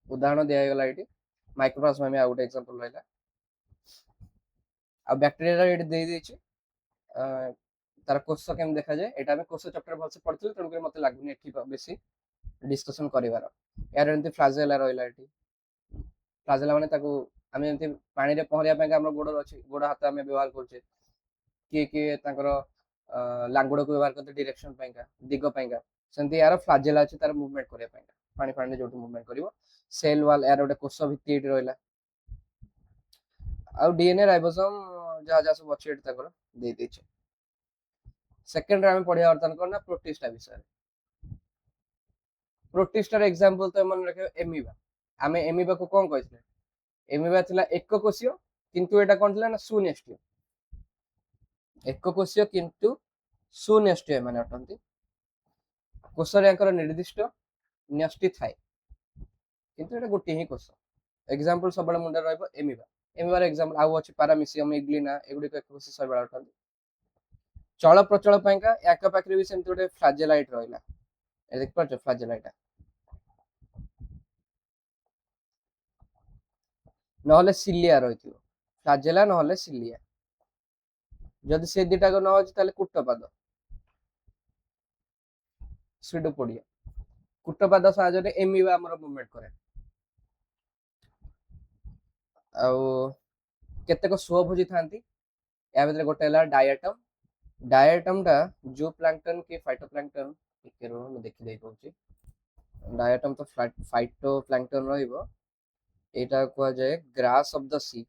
A: उदाहरण दिया गला एटी माइक्रोप्लाज्मा में आउट एग्जांपल रहला। आ बैक्टेरिया एटी दे देछि तार कोष केम देखा जाए, एटा में कोष चैप्टर भलसे पढ़थिले, तेणुकर मते लागुनी एठी बेसी डिस्कशन करिवार। यार एंती फ्लाजेला रहिला एठी, फ्लाजेला माने ताको आमे एंती पानी रे पहरिया पे हमर गोड़ अछि, गोड़ हाथ आमे व्यवहार करछे। किए तांकर लांगुड़ को व्यवहार करते डायरेक्शन पाइका दिग पाइका, सेंती यार फ्लाजेला अछि तार मूवमेंट करिया पाइका, पानी पानी जोट मूवमेंट करिवो। सेल वाल यार गोटे कोष भित्ति एठी रहिला। ଆଉ DNA ରାଇବୋସୋମ ଯାହା ଯାହା ସବୁ ଅଛି ଏଠି ତାଙ୍କର ଦେଇ ଦେଇଛି। ସେକେଣ୍ଡରେ ଆମେ ପଢିବା ବର୍ତ୍ତମାନ କଣ ନା ପ୍ରୋଟିଷ୍ଟା ବିଷୟରେ। ପ୍ରୋଟିଷ୍ଟାର ଏକ୍ସାମ୍ପଲ ତ ମନେ ରଖିବ ଏମିବା। ଆମେ ଏମିବାକୁ କଣ କହିଥିଲେ? ଏମିବା ଥିଲା ଏକକୋଷୀୟ, କିନ୍ତୁ ଏଟା କଣ ଥିଲା ନା ସୁନେଷ୍ଟୀୟ। ଏକକୋଷୀୟ କିନ୍ତୁ ସୁନେଷ୍ଟୀୟ ଏମାନେ ଅଟନ୍ତି। କୋଷରେ ୟାଙ୍କର ନିର୍ଦ୍ଦିଷ୍ଟ ନ୍ୟଷ୍ଟି ଥାଏ, କିନ୍ତୁ ଏଟା ଗୋଟିଏ ହିଁ କୋଷ। ଏକ୍ସାମ୍ପଲ ସବୁବେଳେ ମୁଣ୍ଡରେ ରହିବ ଏମିବା। ଏମିବାର ଏକ୍ସାମ୍ପଲ ଆଉ ଅଛି ପାରାମିସିୟମ, ଇଗ୍ଲିନା, ଏଗୁଡିକ ଏକକୋଷୀ ଶୈବାଳ ଅଟନ୍ତି। ଚଳପ୍ରଚଳ ପାଇଁକା ୟାଙ୍କ ପାଖରେ ବି ସେମିତି ଗୋଟେ ଫ୍ଲାଜେଲାଇଟ ରହିଲା। ଦେଖିପାରୁଛ ଫ୍ଲାଜେଲାଇଟ, ନହେଲେ ସିଲିଆ ରହିଥିବ। ଫ୍ଲାଜେଲା ନହେଲେ ସିଲିଆ। ଯଦି ସେ ଦିଟାକ ନ ଅଛି ତାହେଲେ କୁଟପାଦ, ସ୍ୟୁଡୋପୋଡିଆ। କୁଟପାଦ ସାହାଯ୍ୟରେ ଏମିବା ଆମର ମୁଭମେଣ୍ଟ କରେ। ଆଉ କେତେକ ସ୍ୱଭୋଜୀ ଥାନ୍ତି, ୟା ଭିତରେ ଗୋଟେ ହେଲା ଡାୟାଟମ। ଡାୟାଟମ ଟା ଜୁ ପ୍ଲାଙ୍କଟନ କି ଫାଇଟୋପ୍ଲାଙ୍କଟନ, ଟିକେ ରୁହ ମୁଁ ଦେଖି ଦେଇ କହୁଛି। ଡାୟାଟମ ତ ଫାଇଟୋପ୍ଲାଙ୍କଟନ ରହିବ। ଏଇଟା କୁହାଯାଏ ଗ୍ରାସ ଅଫ ଦ ସି,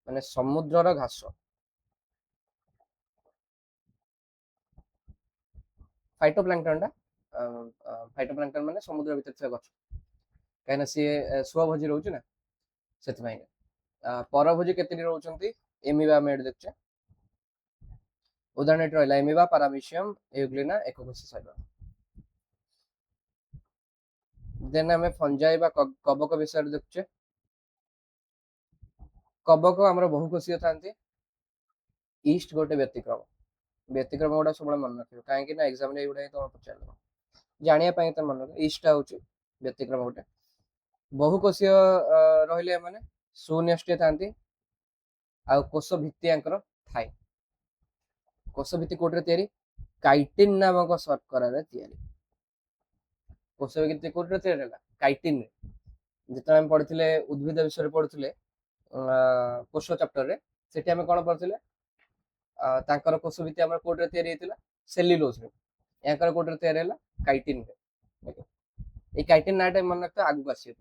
A: ମାନେ ସମୁଦ୍ରର ଘାସ। ଫାଇଟୋପ୍ଲାଙ୍କଟନ ଟା ଫାଇଟୋପ୍ଲାଙ୍କଟନ ମାନେ ସମୁଦ୍ର ଭିତରେ ଥିବା ଗଛ, କାହିଁକିନା ସିଏ ସ୍ୱଭୋଜୀ ରହୁଛି ନା, ସେଥିପାଇଁ। ପରଭୋଜୀ କେତେଟି ରହୁଛନ୍ତି? ଏମିବା ଆମେ ଏଠି ଦେଖୁଛେ। ଉଦାହରଣ ଏଠି ରହିଲା ଏମିବା, ପାରାମିସିୟମ, ଏଉଗ୍ଲିନା, ଏକକୋଷୀ ଶୈବାଳ। ଦେନ୍ ଆମେ ଫଞ୍ଜାଇ ବା କବକ ବିଷୟରେ ଦେଖୁଛେ। କବକ ଆମର ବହୁକୋଷୀୟ ଥାନ୍ତି। ଇଷ୍ଟ ଗୋଟେ ବ୍ୟତିକ୍ରମ। ବ୍ୟତିକ୍ରମ ଗୁଡା ସବୁବେଳେ ମନେ ରଖିବ, କାହିଁକି ନା ଏକ୍ସାମରେ ଏଇଗୁଡା ହିଁ ତମେ ପଚାରିବ। ଜାଣିବା ପାଇଁ ତ ମନେ ରଖିବ। ଇଷ୍ଟଟା ହଉଛି ବ୍ୟତିକ୍ରମ ଗୋଟେ। ବହୁକୋଷୀୟ ରହିଲେ ଏମାନେ ସୁନେଷ୍ଟୀୟ ଥାନ୍ତି, ଆଉ କୋଷ ଭିତ୍ତି ୟାଙ୍କର ଥାଏ। କୋଷ ଭିତ୍ତି କୋଉଥିରେ ତିଆରି? କାଇଟିନ ନାମକ ଶର୍କରାରେ ତିଆରି। କୋଷ ଭିତ୍ତି କୋଉଥିରେ ତିଆରି ହେଲା? କାଇଟିନରେ। ଯେତେବେଳେ ଆମେ ପଢିଥିଲେ ଉଦ୍ଭିଦ ବିଷୟରେ ପଢୁଥିଲେ କୋଷ ଚାପ୍ଟରରେ, ସେଠି ଆମେ କଣ ପଢୁଥିଲେ? ତାଙ୍କର କୋଷ ଭିତ୍ତି ଆମର କୋଉଥିରେ ତିଆରି ହେଇଥିଲା? ସେଲ୍ୟୁଲୋଜରେ। ୟାଙ୍କର କୋଉଥିରେ ତିଆରି ହେଲା? କାଇଟିନରେ। এই କାଇଟିନ ନାଁଟା ମନେ ରଖିଥିବ, ଆଗକୁ ଆସିବ।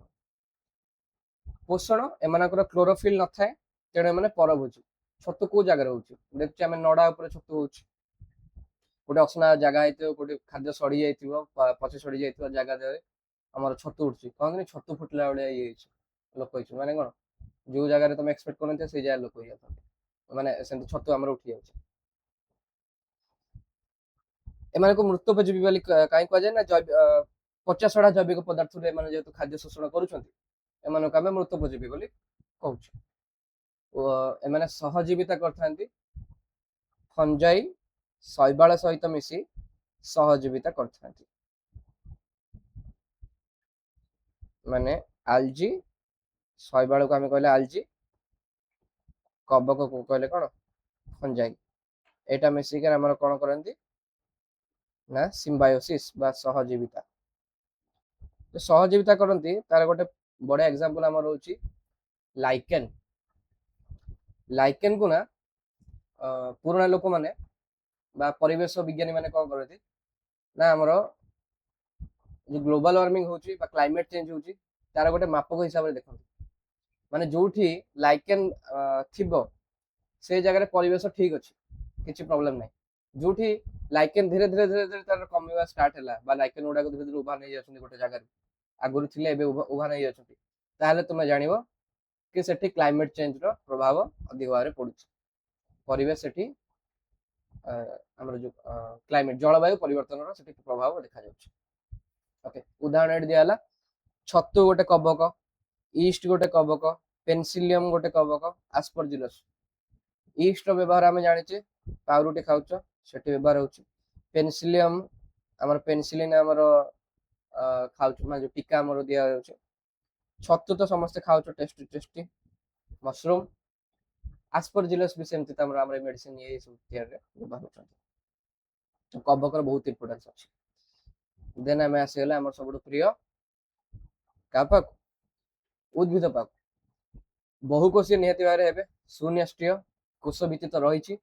A: ପୋଷଣ, ଏମାନଙ୍କର କ୍ଲୋରୋଫିଲ ନଥାଏ, ତେଣୁ ଏମାନେ ପରଭୋଜୀ। ଛତୁ କୋଉ ଜାଗାରେ ହଉଛି? ଦେଖୁଛେ ଆମେ ନଡା ଉପରେ ଛତୁ ହଉଛି। ଗୋଟେ ଅସନା ଜାଗା ହେଇଥିବ, ଗୋଟେ ଖାଦ୍ୟ ସଢି ଯାଇଥିବ, ପଚି ସଢି ଯାଇଥିବ ଜାଗା ଦେହରେ ଆମର ଛତୁ ଉଠୁଛି। କହନ୍ତିନି ଛତୁ ଫୁଟିଲା ଭଳିଆ ଇଏ ହେଇଛି, ଲୋକ ହେଇଛି। ମାନେ କଣ? ଯୋଉ ଜାଗାରେ ତମେ ଏକ୍ସପେକ୍ଟ କରୁନଥିବ ସେଇ ଜାଗାରେ ଲୋକ ହେଇଯାଉଛନ୍ତି, ମାନେ ସେମିତି ଛତୁ ଆମର ଉଠି ଯାଉଛି। ଏମାନଙ୍କୁ ମୃତୋପଜୀବୀ ବୋଲି କାହିଁ କୁହାଯାଏ ନା, ପଚାସଢା ଜୈବିକ ପଦାର୍ଥରେ ଏମାନେ ଯେହେତୁ ଖାଦ୍ୟ ଶୋଷଣ କରୁଛନ୍ତି, ଏମାନଙ୍କୁ ଆମେ ମୃତୋପଜୀବୀ ବୋଲି କହୁଛୁ। ଏମାନେ ସହଜୀବିତା କରିଥାନ୍ତି। ଫଞ୍ଜାଇ ଶୈବାଳ ସହିତ ମିଶି ସହଜୀବିତା କରିଥାନ୍ତି। ମାନେ ଆଲଜି, ଶୈବାଳକୁ ଆମେ କହିଲେ ଆଲଜି, କବକକୁ କହିଲେ କଣ? ଫଞ୍ଜାଇ। ଏଇଟା ମିଶିକି ଆମର କଣ କରନ୍ତି ନା ସିମ୍ବାୟୋସିସ୍ ବା ସହଜୀବିତା। ସହଜୀବିତା କରନ୍ତି, ତାର ଗୋଟେ ବଢିଆ ଏକ୍ସାମ୍ପଲ ଆମର ରହୁଛି ଲାଇକେନ। ଲାଇକେନ କୁ ନା ପୁରୁଣା ଲୋକମାନେ ବା ପରିବେଶ ବିଜ୍ଞାନୀ ମାନେ କଣ କରନ୍ତି ନା, ଆମର ଯୋଉ ଗ୍ଲୋବାଲ ୱାର୍ମିଂ ହଉଛି ବା କ୍ଲାଇମେଟ ଚେଞ୍ଜ ହଉଛି, ତାର ଗୋଟେ ମାପକ ହିସାବରେ ଦେଖନ୍ତି। ମାନେ ଯୋଉଠି ଲାଇକେନ ଥିବ ସେ ଜାଗାରେ ପରିବେଶ ଠିକ ଅଛି, କିଛି ପ୍ରୋବ୍ଲେମ ନାହିଁ। ଯୋଉଠି ଲାଇକେନ ଧୀରେ ଧୀରେ ଧୀରେ ଧୀରେ ତାର କମିବା ଷ୍ଟାର୍ଟ ହେଲା, ବା ଲାଇକେନ ଗୁଡାକ ଧୀରେ ଧୀରେ ଉଭାନ ହେଇଯାଉଛନ୍ତି ଗୋଟେ ଜାଗାରେ, ଆଗରୁ ଥିଲେ ଏବେ ଉଭାନ ହେଇଯାଉଛନ୍ତି, ତାହେଲେ ତୁମେ ଜାଣିବ କି ସେଠି କ୍ଲାଇମେଟ ଚେଞ୍ଜ ର ପ୍ରଭାବ ଅଧିକ ଭାବରେ ପଡୁଛି। ପରିବେଶ ସେଠି ଆମର ଯୋଉ କ୍ଲାଇମେଟ, ଜଳବାୟୁ ପରିବର୍ତ୍ତନର ସେଠି ପ୍ରଭାବ ଦେଖାଯାଉଛି। ଓକେ, ଉଦାହରଣ ଏଠି ଦିଆହେଲା ଛତୁ ଗୋଟେ କବକ, ଇଷ୍ଟ ଗୋଟେ କବକ, ପେନସିଲିୟମ ଗୋଟେ କବକ, ଆସ୍ପରଜିଲସ। ଇଷ୍ଟର ବ୍ୟବହାର ଆମେ ଜାଣିଛେ, ପାଉରୁଟି ଖାଉଛ ସେଠି ବ୍ୟବହାର ହଉଛି। ପେନସିଲିୟମ ଆମର ପେନସିଲିନ ଆମର ଖାଉଛୁ, ମାନେ ଯୋଉ ଟୀକା ଆମର ଦିଆଯାଉଛି। ଛତୁ ତ ସମସ୍ତେ ଖାଉଛୁ, ଟେଷ୍ଟି ଟେଷ୍ଟି ମସରୁମ। ଆସ୍ପରଜିଲସ ବି ସେମିତି ଆମର ମେଡିସିନ ଇଏ ସବୁ ତିଆରିରେ ବ୍ୟବହାର କରୁଛନ୍ତି। କବକର ବହୁତ ଇମ୍ପୋର୍ଟାନ୍ସ ଅଛି। ଦେନ୍ ଆମେ ଆସିଗଲେ ଆମର ସବୁଠୁ ପ୍ରିୟ କାହା ପାଖକୁ? ଉଦ୍ଭିଦ ପାଖକୁ। ବହୁକୋଷୀୟ ନିହାତି ଭାବରେ ହେବେ, ସୁନେଷ୍ଟୀୟ, କୋଷ ଭିତ୍ତିତ ରହିଛି,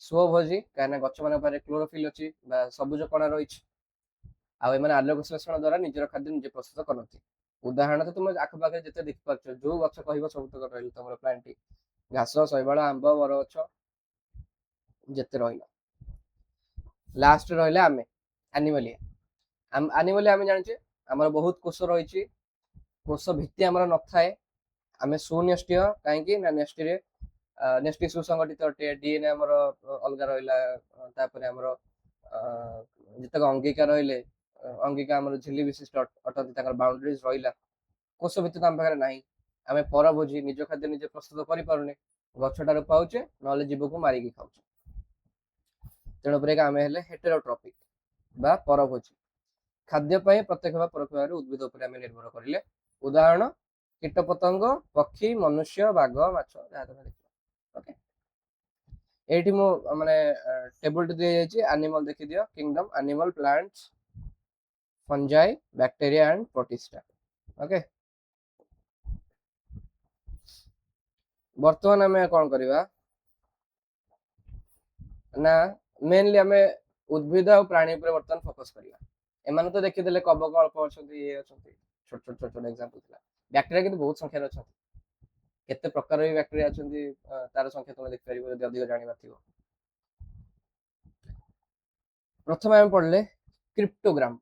A: ସ୍ୱଭୋଜୀ, କାହିଁକିନା ଗଛ ମାନଙ୍କ ପାଖରେ କ୍ଲୋରୋଫିଲ ଅଛି ବା ସବୁଜ କଣା ରହିଛି, ଆଉ ଏମାନେ ଆଲୋକ ଶ୍ଳେଷଣ ଦ୍ୱାରା ନିଜର ଖାଦ୍ୟ ନିଜେ ପ୍ରସ୍ତୁତ କରନ୍ତି। ଉଦାହରଣ ତ ତୁମେ ଆଖପାଖରେ ଯେତେ ଦେଖିପାରୁଛ, ଯୋଉ ଗଛ କହିବ ସବୁତକ ରହିଲେ ତମର ପ୍ଲାଣ୍ଟ। ଘାସ ଶୈବାଳ ଆମ୍ବ ବରଗଛ ଯେତେ ରହିଲା। ଲାଷ୍ଟ ରହିଲା ଆମେ ଆନିମାଲିଆ। ଆନିମାଲିଆ ଆମେ ଜାଣିଛେ ଆମର ବହୁତ କୋଷ ରହିଛି, କୋଷ ଭିତ୍ତି ଆମର ନଥାଏ, ଆମେ ସୁନେଷ୍ଟୀୟ କାହିଁକି ନା ନେଷ୍ଟିରେ ନେଷ୍ଟି ସୁସଂଗଠିତ ଅଟେ, ଡିଏନଏ ଆମର ଅଲଗା ରହିଲା, ତାପରେ ଆମର ଯେତେକ ଅଙ୍ଗିକା ରହିଲେ ଅଙ୍ଗିକା ଆମର ଝିଲ୍ଲି ବିଶିଷ୍ଟ ଅଟନ୍ତି, ତାଙ୍କର ବାଉଣ୍ଡରିଜ ରହିଲା। କୋଷ ଭିତ୍ତି ଆମ ପାଖରେ ନାହିଁ, ଆମେ ପରଭୋଜି, ନିଜ ଖାଦ୍ୟ ନିଜେ ପ୍ରସ୍ତୁତ କରିପାରୁନେ, ଗଛଟାରୁ ପାଉଛେ ନହେଲେ ଜୀବକୁ ମାରିକି ଖାଉଛେ। ତେଣୁକରି ଆମେ ହେଲେ ହେଟେରୋଟ୍ରପିକ ବା ପରଭୋଜି। ଖାଦ୍ୟ ପାଇଁ ପ୍ରତ୍ୟକ୍ଷ ବା ପରୋକ୍ଷ ଭାବରେ ଉଦ୍ଭିଦ ଉପରେ ଆମେ ନିର୍ଭର କରିଲେ। ଉଦାହରଣ କୀଟପତଙ୍ଗ, ପକ୍ଷୀ, ମନୁଷ୍ୟ, ବାଘ, ମାଛ, ଯାହା ତମେ ଦେଖିବ। ଓକେ, ଏଇଠି ମୁଁ ମାନେ ଟେବୁଲଟି ଦିଆଯାଇଛି, ଆନିମଲ ଦେଖିଦିଅ, kingdom, animal, plants, fungi, bacteria and protista. Okay, ବର୍ତ୍ତମାନ ଆମେ କଣ କରିବା ନା ମେନଲି ଆମେ ଉଦ୍ଭିଦ ଆଉ ପ୍ରାଣୀ ଉପରେ ବର୍ତ୍ତମାନ ଫୋକସ କରିବା। ଏମାନେ ତ ଦେଖିଦେଲେ କବକ ଅଳ୍ପ ଅଛନ୍ତି, ଇଏ ଅଛନ୍ତି, ଛୋଟ ଛୋଟ ଛୋଟ ଛୋଟ ଏକ୍ସାମ୍ପଲ ଥିଲା। ବ୍ୟାକ୍ଟେରିଆ କିନ୍ତୁ ବହୁତ ସଂଖ୍ୟାରେ ଅଛନ୍ତି, କେତେ ପ୍ରକାର ବି ବ୍ୟାକ୍ଟେରିଆ ଅଛନ୍ତି, ତାର ସଂଖ୍ୟା ତମେ ଦେଖିପାରିବ ଯଦି ଅଧିକ ଜାଣିବାର ଥିବ। ପ୍ରଥମେ ଆମେ ପଢିଲେ କ୍ରିପ୍ଟୋଗ୍ରାମ।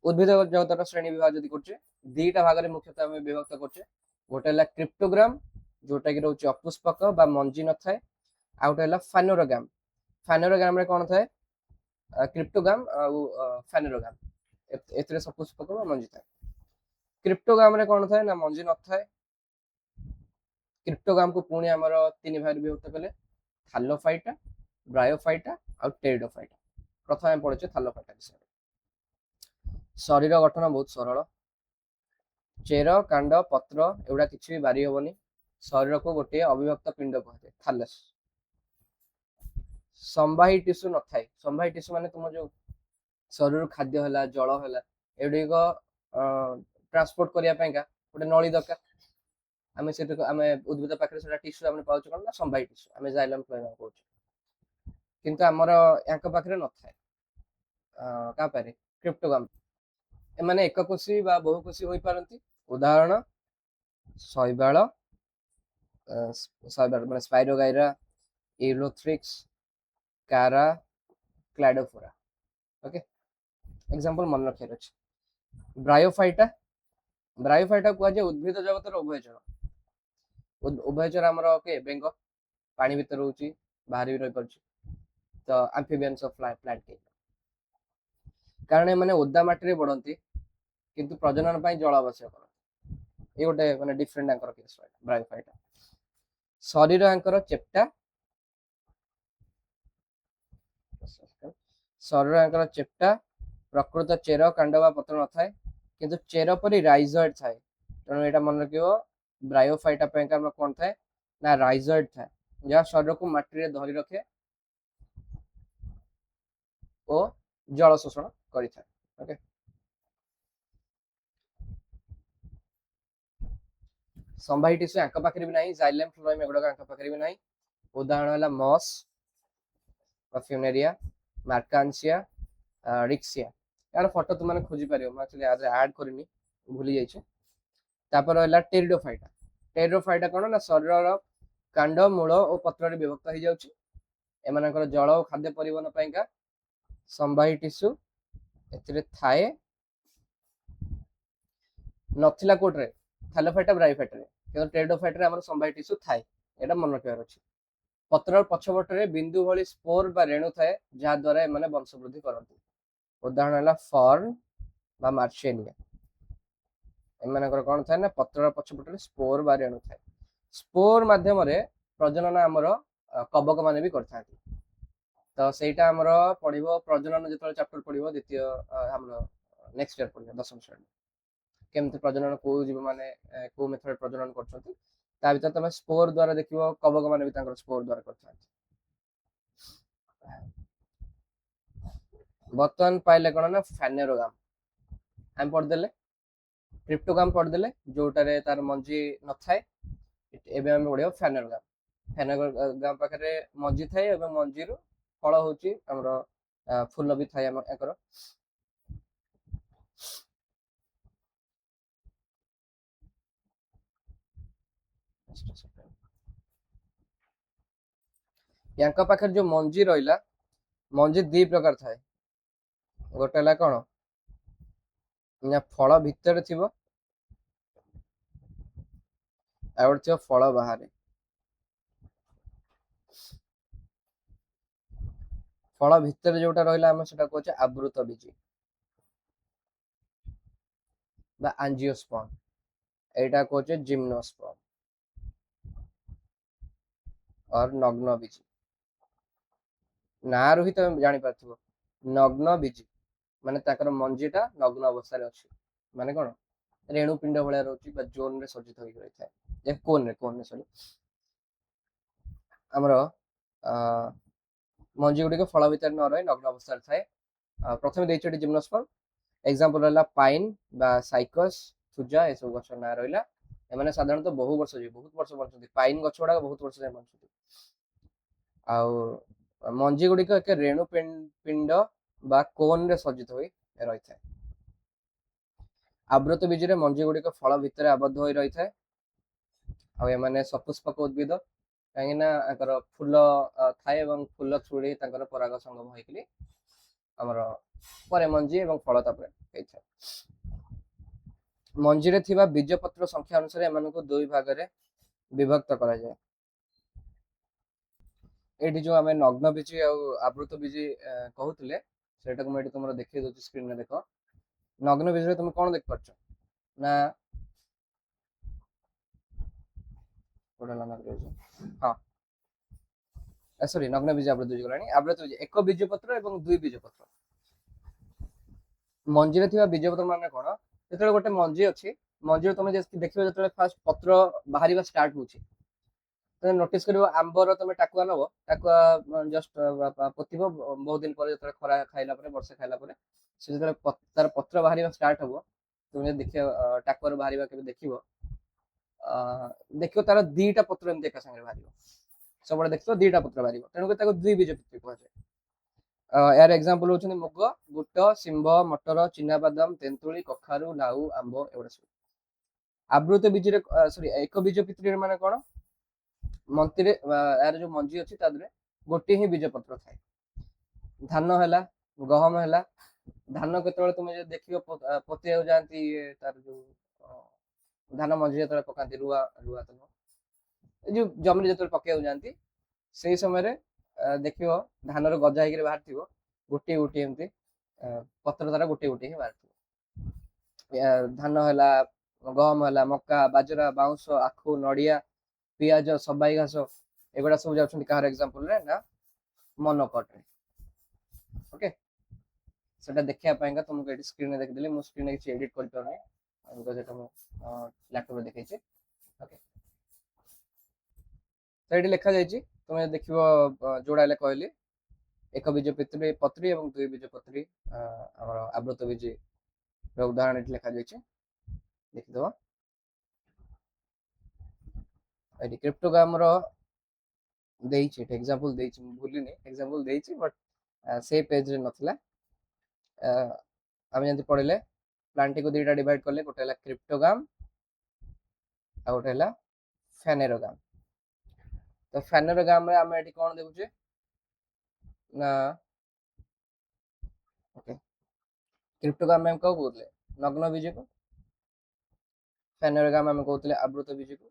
A: ଉଦ୍ଭିଦ ଜଗତର ଶ୍ରେଣୀ ବିଭାଗ ଯଦି କରୁଛେ, ଦିଟା ଭାଗରେ ମୁଖ୍ୟତଃ ଆମେ ବିଭକ୍ତ କରୁଛେ। ଗୋଟେ ହେଲା କ୍ରିପ୍ଟୋଗ୍ରାମ, ଯୋଉଟା କି ରହୁଛି ଅପୁଷ୍ପକ ବା ମଞ୍ଜି ନଥାଏ, ଆଉ ଗୋଟେ ହେଲା ଫାନୋରୋଗାମ। ଫାନୋରୋଗାମ ରେ କଣ ଥାଏ, କ୍ରିପ୍ଟୋଗାମ ଆଉ ଫାନୋରୋଗାମ, ଏଥିରେ ସପୁଷ୍ପକ ବା ମଞ୍ଜି ଥାଏ। କ୍ରିପ୍ଟୋଗାମ ରେ କଣ ଥାଏ ନା ମଞ୍ଜି ନଥାଏ। କ୍ରିପ୍ଟୋଗାମ କୁ ପୁଣି ଆମର ତିନି ଭାଗରେ ବିଭକ୍ତ କଲେ, ଥାଲୋଫାଇଟା, ବ୍ରାୟୋଫାଇଟା ଆଉ ଟେରିଡୋଫାଇଟା। ପ୍ରଥମେ ଆମେ ପଢୁଛେ ଥାଲୋଫାଇଟା ବିଷୟରେ। ଶରୀର ଗଠନ ବହୁତ ସରଳ, ଚେର, କାଣ୍ଡ, ପତ୍ର ଏଗୁଡା କିଛି ବି ବାରି ହବନି। ଶରୀରକୁ ଗୋଟିଏ ଅବିଭକ୍ତ ପିଣ୍ଡ କୁହାଯାଏ, ଥାଲସ। ସମ୍ବାହୀ ଟିସୁ ନଥାଏ। ସମ୍ବାହୀ ଟିସୁ ମାନେ ତୁମ ଯୋଉ ଶରୀରରୁ ଖାଦ୍ୟ ହେଲା, ଜଳ ହେଲା, ଏଗୁଡିକ ଟ୍ରାନ୍ସପୋର୍ଟ କରିବା ପାଇଁକା ଗୋଟେ ନଳୀ ଦରକାର। ଆମେ ସେଟାକୁ ଆମେ ଉଦ୍ଭିଦ ପାଖରେ ସେଟା ଟିସୁ ଆମେ ପାଉଛୁ କଣ ନା ସମ୍ବାହୀ ଟିସୁ, ଆମେ ଜାଇଲମ ଫ୍ଲୋଏମ କହୁଛୁ। କିନ୍ତୁ ଆମର ୟାଙ୍କ ପାଖରେ ନଥାଏ। କାହା ପାଖରେ? କ୍ରିପ୍ଟୋଗାମ। ଏମାନେ ଏକକୋଷୀ ବା ବହୁକୋଷୀ ହୋଇପାରନ୍ତି। ଉଦାହରଣ ଶୈବାଳ, ମାନେ ସ୍ପାଇରୋଗାଇରା, ଇଲୋଥ୍ରିକ୍ସ, କାରା, କ୍ଲାଡୋଫୋରା। ଓକେ, ଏକ୍ସାମ୍ପଲ ମନେ ରଖିବାର ଅଛି। ବ୍ରାୟୋଫାଇଟା, ବ୍ରାୟୋଫାଇଟା କୁହାଯାଏ ଉଦ୍ଭିଦ ଜଗତର ଉଭୟଚର। ଉଭୟଚର ଆମର ବେଙ୍ଗ, ପାଣି ଭିତରେ ରହୁଛି, ବାହାରେ ବି ରହିପାରୁଛି। ତ ଆମ୍ଫିବିଆନ୍ସ ଅଫ ପ୍ଲାଣ୍ଟ, କାରଣ ଏମାନେ ଓଦା ମାଟିରେ ବଢନ୍ତି କିନ୍ତୁ ପ୍ରଜନନ ପାଇଁ ଜଳ ଆବଶ୍ୟକ କରନ୍ତି। ଏ ଗୋଟେ ମାନେ ଡିଫରେଣ୍ଟ ଆଙ୍କର କେସ୍ ରହିଲା ବ୍ରାୟୋଫାଇଟା। ଶରୀର ଆଙ୍କର ଚେପ୍ଟା, ଶରୀର ଆଙ୍କର ଚେପ୍ଟା, ପ୍ରକୃତ ଚେର, କାଣ୍ଡ ବା ପତ୍ର ନଥାଏ, କିନ୍ତୁ ଚେର ପରି ରାଇଜଏଡ ଥାଏ। ତେଣୁ ଏଇଟା ମନେ ରଖିବ, ବ୍ରାୟୋଫାଇଟା ପାଇଁ ଆମର କଣ ଥାଏ ନା ରାଇଜଏଡ ଥାଏ, ଯାହା ଶରୀରକୁ ମାଟିରେ ଧରି ରଖେ ଓ ଜଳ ଶୋଷଣ କରିଥାଏ। ଓକେ, ସମ୍ବାହୀ ଟିସୁ ଆଙ୍କ ପାଖରେ ବି ନାହିଁ, ଜାଇଲେମ ଫ୍ଲୋଏମ ଏଗୁଡାକ ଆଙ୍କ ପାଖରେ ବି ନାହିଁ। ଉଦାହରଣ ହେଲା ମସ୍ ବା ଫ୍ୟୁନେରିଆ, ମାର୍କାନ୍ସିଆ, ରିକ୍ସିଆ। यार ଫଟୋ ତୁମମାନେ ଖୋଜି ପାରିବ, ମୁଁ ଆକ୍ଚୁଆଲି ଆଡ୍ କରିନି, ଭୁଲି ଯାଇଛି। ତାପରେ ରହିଲା ଟେରିଡୋଫାଇଟା। ଟେରିଡୋଫାଇଟା କଣ ନା ଶରୀରର କାଣ୍ଡ, ମୂଳ ଓ ପତ୍ରରେ ବିଭକ୍ତ ହେଇଯାଉଛି। ଏମାନଙ୍କର ଜଳ ଓ ଖାଦ୍ୟ ପରିବହନ ପାଇଁକା ସମ୍ବାହୀ ଟିସୁ ଏଥିରେ ଥାଏ, ନଥିଲା କୋଉଥିରେ, ଥାଲୋଫାଇଟା, ବ୍ରାୟୋଫାଇଟାରେ, କିନ୍ତୁ ଟେରିଡୋଫାଇଟାରେ ଆମର ସମ୍ବାହୀ ଟିସୁ ଥାଏ। ଏଇଟା ମନେ ରଖିବାର ଅଛି। ପତ୍ରର ପଛପଟରେ ବିନ୍ଦୁ ଭଳି ସ୍ପୋର ବା ରେଣୁ ଥାଏ, ଯାହା ଦ୍ୱାରା ଏମାନେ ବଂଶ ବୃଦ୍ଧି କରନ୍ତି। ଉଦାହରଣ ହେଲା ଫର୍ନ ବା ମାର୍ସିଆନିଆ। ଏମାନଙ୍କର କଣ ଥାଏ ନା ପତ୍ରର ପଛପଟରେ ସ୍ପୋର ବା ରେଣୁ ଥାଏ। ସ୍ପୋର ମାଧ୍ୟମରେ ପ୍ରଜନନ ଆମର କବକ ମାନେ ବି କରିଥାନ୍ତି। ତ ସେଇଟା ଆମର ପଢିବ ପ୍ରଜନନ ଯେତେବେଳେ ଚାପ୍ଟର ପଢିବ, ଦ୍ୱିତୀୟ ଆମର ନେକ୍ସଟ ଇୟର ପଢିବ, ଦଶମ ଶ୍ରେଣୀ। କେମିତି ପ୍ରଜନନ କୋଉ ଜୀବ ମାନେ କୋଉ ମେଥଡ ପ୍ରଜନନ କରୁଛନ୍ତି, ତା ଭିତରେ ତମେ ସ୍ପୋର ଦ୍ୱାରା ଦେଖିବ କବକ ମାନେ ବି ତାଙ୍କର ସ୍ପୋର ଦ୍ୱାରା କରିଥାନ୍ତି। ବର୍ତ୍ତମାନ ପାଇଲେ କଣ ନା ଫାନେରୋଗାମ ଆମେ ପଢିଦେଲେ, କ୍ରିପ୍ଟୋଗାମ ପଢିଦେଲେ ଯୋଉଟାରେ ତାର ମଞ୍ଜି ନଥାଏ। ଏବେ ଆମେ ପଢିବା ଫାନେରୋଗାମ। ଫାନେରୋଗାମ ପାଖରେ ମଞ୍ଜି ଥାଏ ଏବଂ ମଞ୍ଜିରୁ ଫଳ ହଉଛି ଆମର ଫୁଲ ବି ଥାଏ ଆମର। यांका पाखर जो मंजी रहिला मंजी दी प्रकार थाए गोटे ला कोन ना फल भितर थिबो आ गोटे थिबो फल बाहर फल भितर जोटा रहिला हम सेटा कहचे आवृत बीजी बा एंजियोस्पर्म एटा कहचे जिम्नोस्पर्म और नग्न बीजी ना रही तो जानी पारथिबो नग्न बीजी माने ताकर मंजीटा नग्न अवस्था रे अछि माने कोन रेणु पिंड भलिया रहउची बा जोन रे सज्जित होई रही थाए जे कोन रे सॉरी हमरो मंजी गुडी को फल भितर न रही नग्न अवस्था रे थाए प्रथम देइछटी जिम्नोस्पर्म एग्जांपल रहला पाइन बा साइकस थुजा ए सब गछ ना रहिला एमाने साधारणतः बहु वर्ष जी बहुत वर्ष बंचती पाइन गछ गुडा बहुत वर्ष जाय बंचती आ मंजी गुडी को एक रेणु पिंड बा कोन रे सज्जित होई रही थाए आवृत बीज रे मंजी गुडी को फल भितर आबद्ध होई रही थाए आ एमाने सपुष्पक उद्भिद काहे ना आकर फूल थाए एवं फूल छुड़ी ताकर पराग संगम होइकली हमर परे मंजी एवं फल तापर हेइ थाए मंजी रे थिबा बीज पत्र संख्या अनुसार एमान को दुई भाग रे विभक्त करा जाय एठी जो हमें नग्न बीजी आ आवृत बीजी कहउतले सेटा को मैं तुमरा देखै दोची स्क्रीन रे देखो नग्न बीज रे तुम कोन देख परछ ना कोडला नग्न बीज हां सॉरी नग्न बीज आवृत बीज गलानी आवृत बीज एक बीज पत्र एवं दुई बीज पत्र मंजी रे थिबा बीज पत्र माने कोन जेतले गोटे मंजी अछि मंजी तुम देखिबो जेतले फर्स्ट पत्र बाहरिबा स्टार्ट होछि तो नोटिस करिवो आंबर तुम टाकुआ नबो टाकुआ जस्ट पोतिबो बहुत दिन पर जेतले खरा खाइला पर वर्षे खाइला पर से जेतले तार पत्र बाहरिबा स्टार्ट हबो तुम देखियो टाकुआ बाहरिबा केबे देखिबो देखियो तार दीटा पत्र एमते एका संगे बाहरिबो सबले देखियो दीटा पत्र बाहरिबो तेनु ताको दुई बीज पत्र कहै छै यार एग्जांपल होछन मुग बुट सिंह मटर चिना बादाम तेंतुली कखारु लाउ आंबो एवडा सब आवृत बीज रे सॉरी एक बीज पत्र माने कोन मंत्री रे यार जो मंजी अछि ता दरे गोटे ही बीज पत्र थाए धान हैला गहम हैला धान केतबेले तुम जे देखियो पोते हो जानती तार जो धान मंजी जेतबेले पकांती रुआ रुआ तो जो जमरी जेतबेले पके हो जानती सेही समय रे देखियो धान रो गजा हेकरे बाहर थिबो गोटे गोटे एमती पत्र द्वारा गोटे गोटे ही बाहर थिबो धान हैला गहम हैला मक्का बाजरा बाउंस आखु नडिया पियाज सबाई घास एगुड़ा सब जाउछन कार एग्जांपल रे ना मोनोकॉट रे ओके सेटा देखिया पाएगा तुमको एडी स्क्रीन रे देख देले मो स्क्रीन रे किछ एडिट कर परने हमको जेटा मो लैपटॉप रे देखै छै ओके तो एडी लिखा जाय छी तुम देखिबो जोडाले कहली एक बीज पत्री एवं दुई बीज पत्री हमर आवृत बीज रो उदाहरण एठी लिखा जाय छै देखि दो एडी क्रिप्टोग्राम रो देई छी एग्जांपल देई छी भूली नै एग्जांपल देई छी बट से पेज रे नथला हम जंती पढले प्लांटी को दुईटा डिवाइड करले गोटे हला क्रिप्टोग्राम आ गोटे हला फेनेरोग्राम तो फेनेरोग्राम रे हम एठी कोन देखुचे ना ओके क्रिप्टोग्राम में हम कहू बोलले नग्न बीज को फेनेरोग्राम में कहउतले आवृत बीज को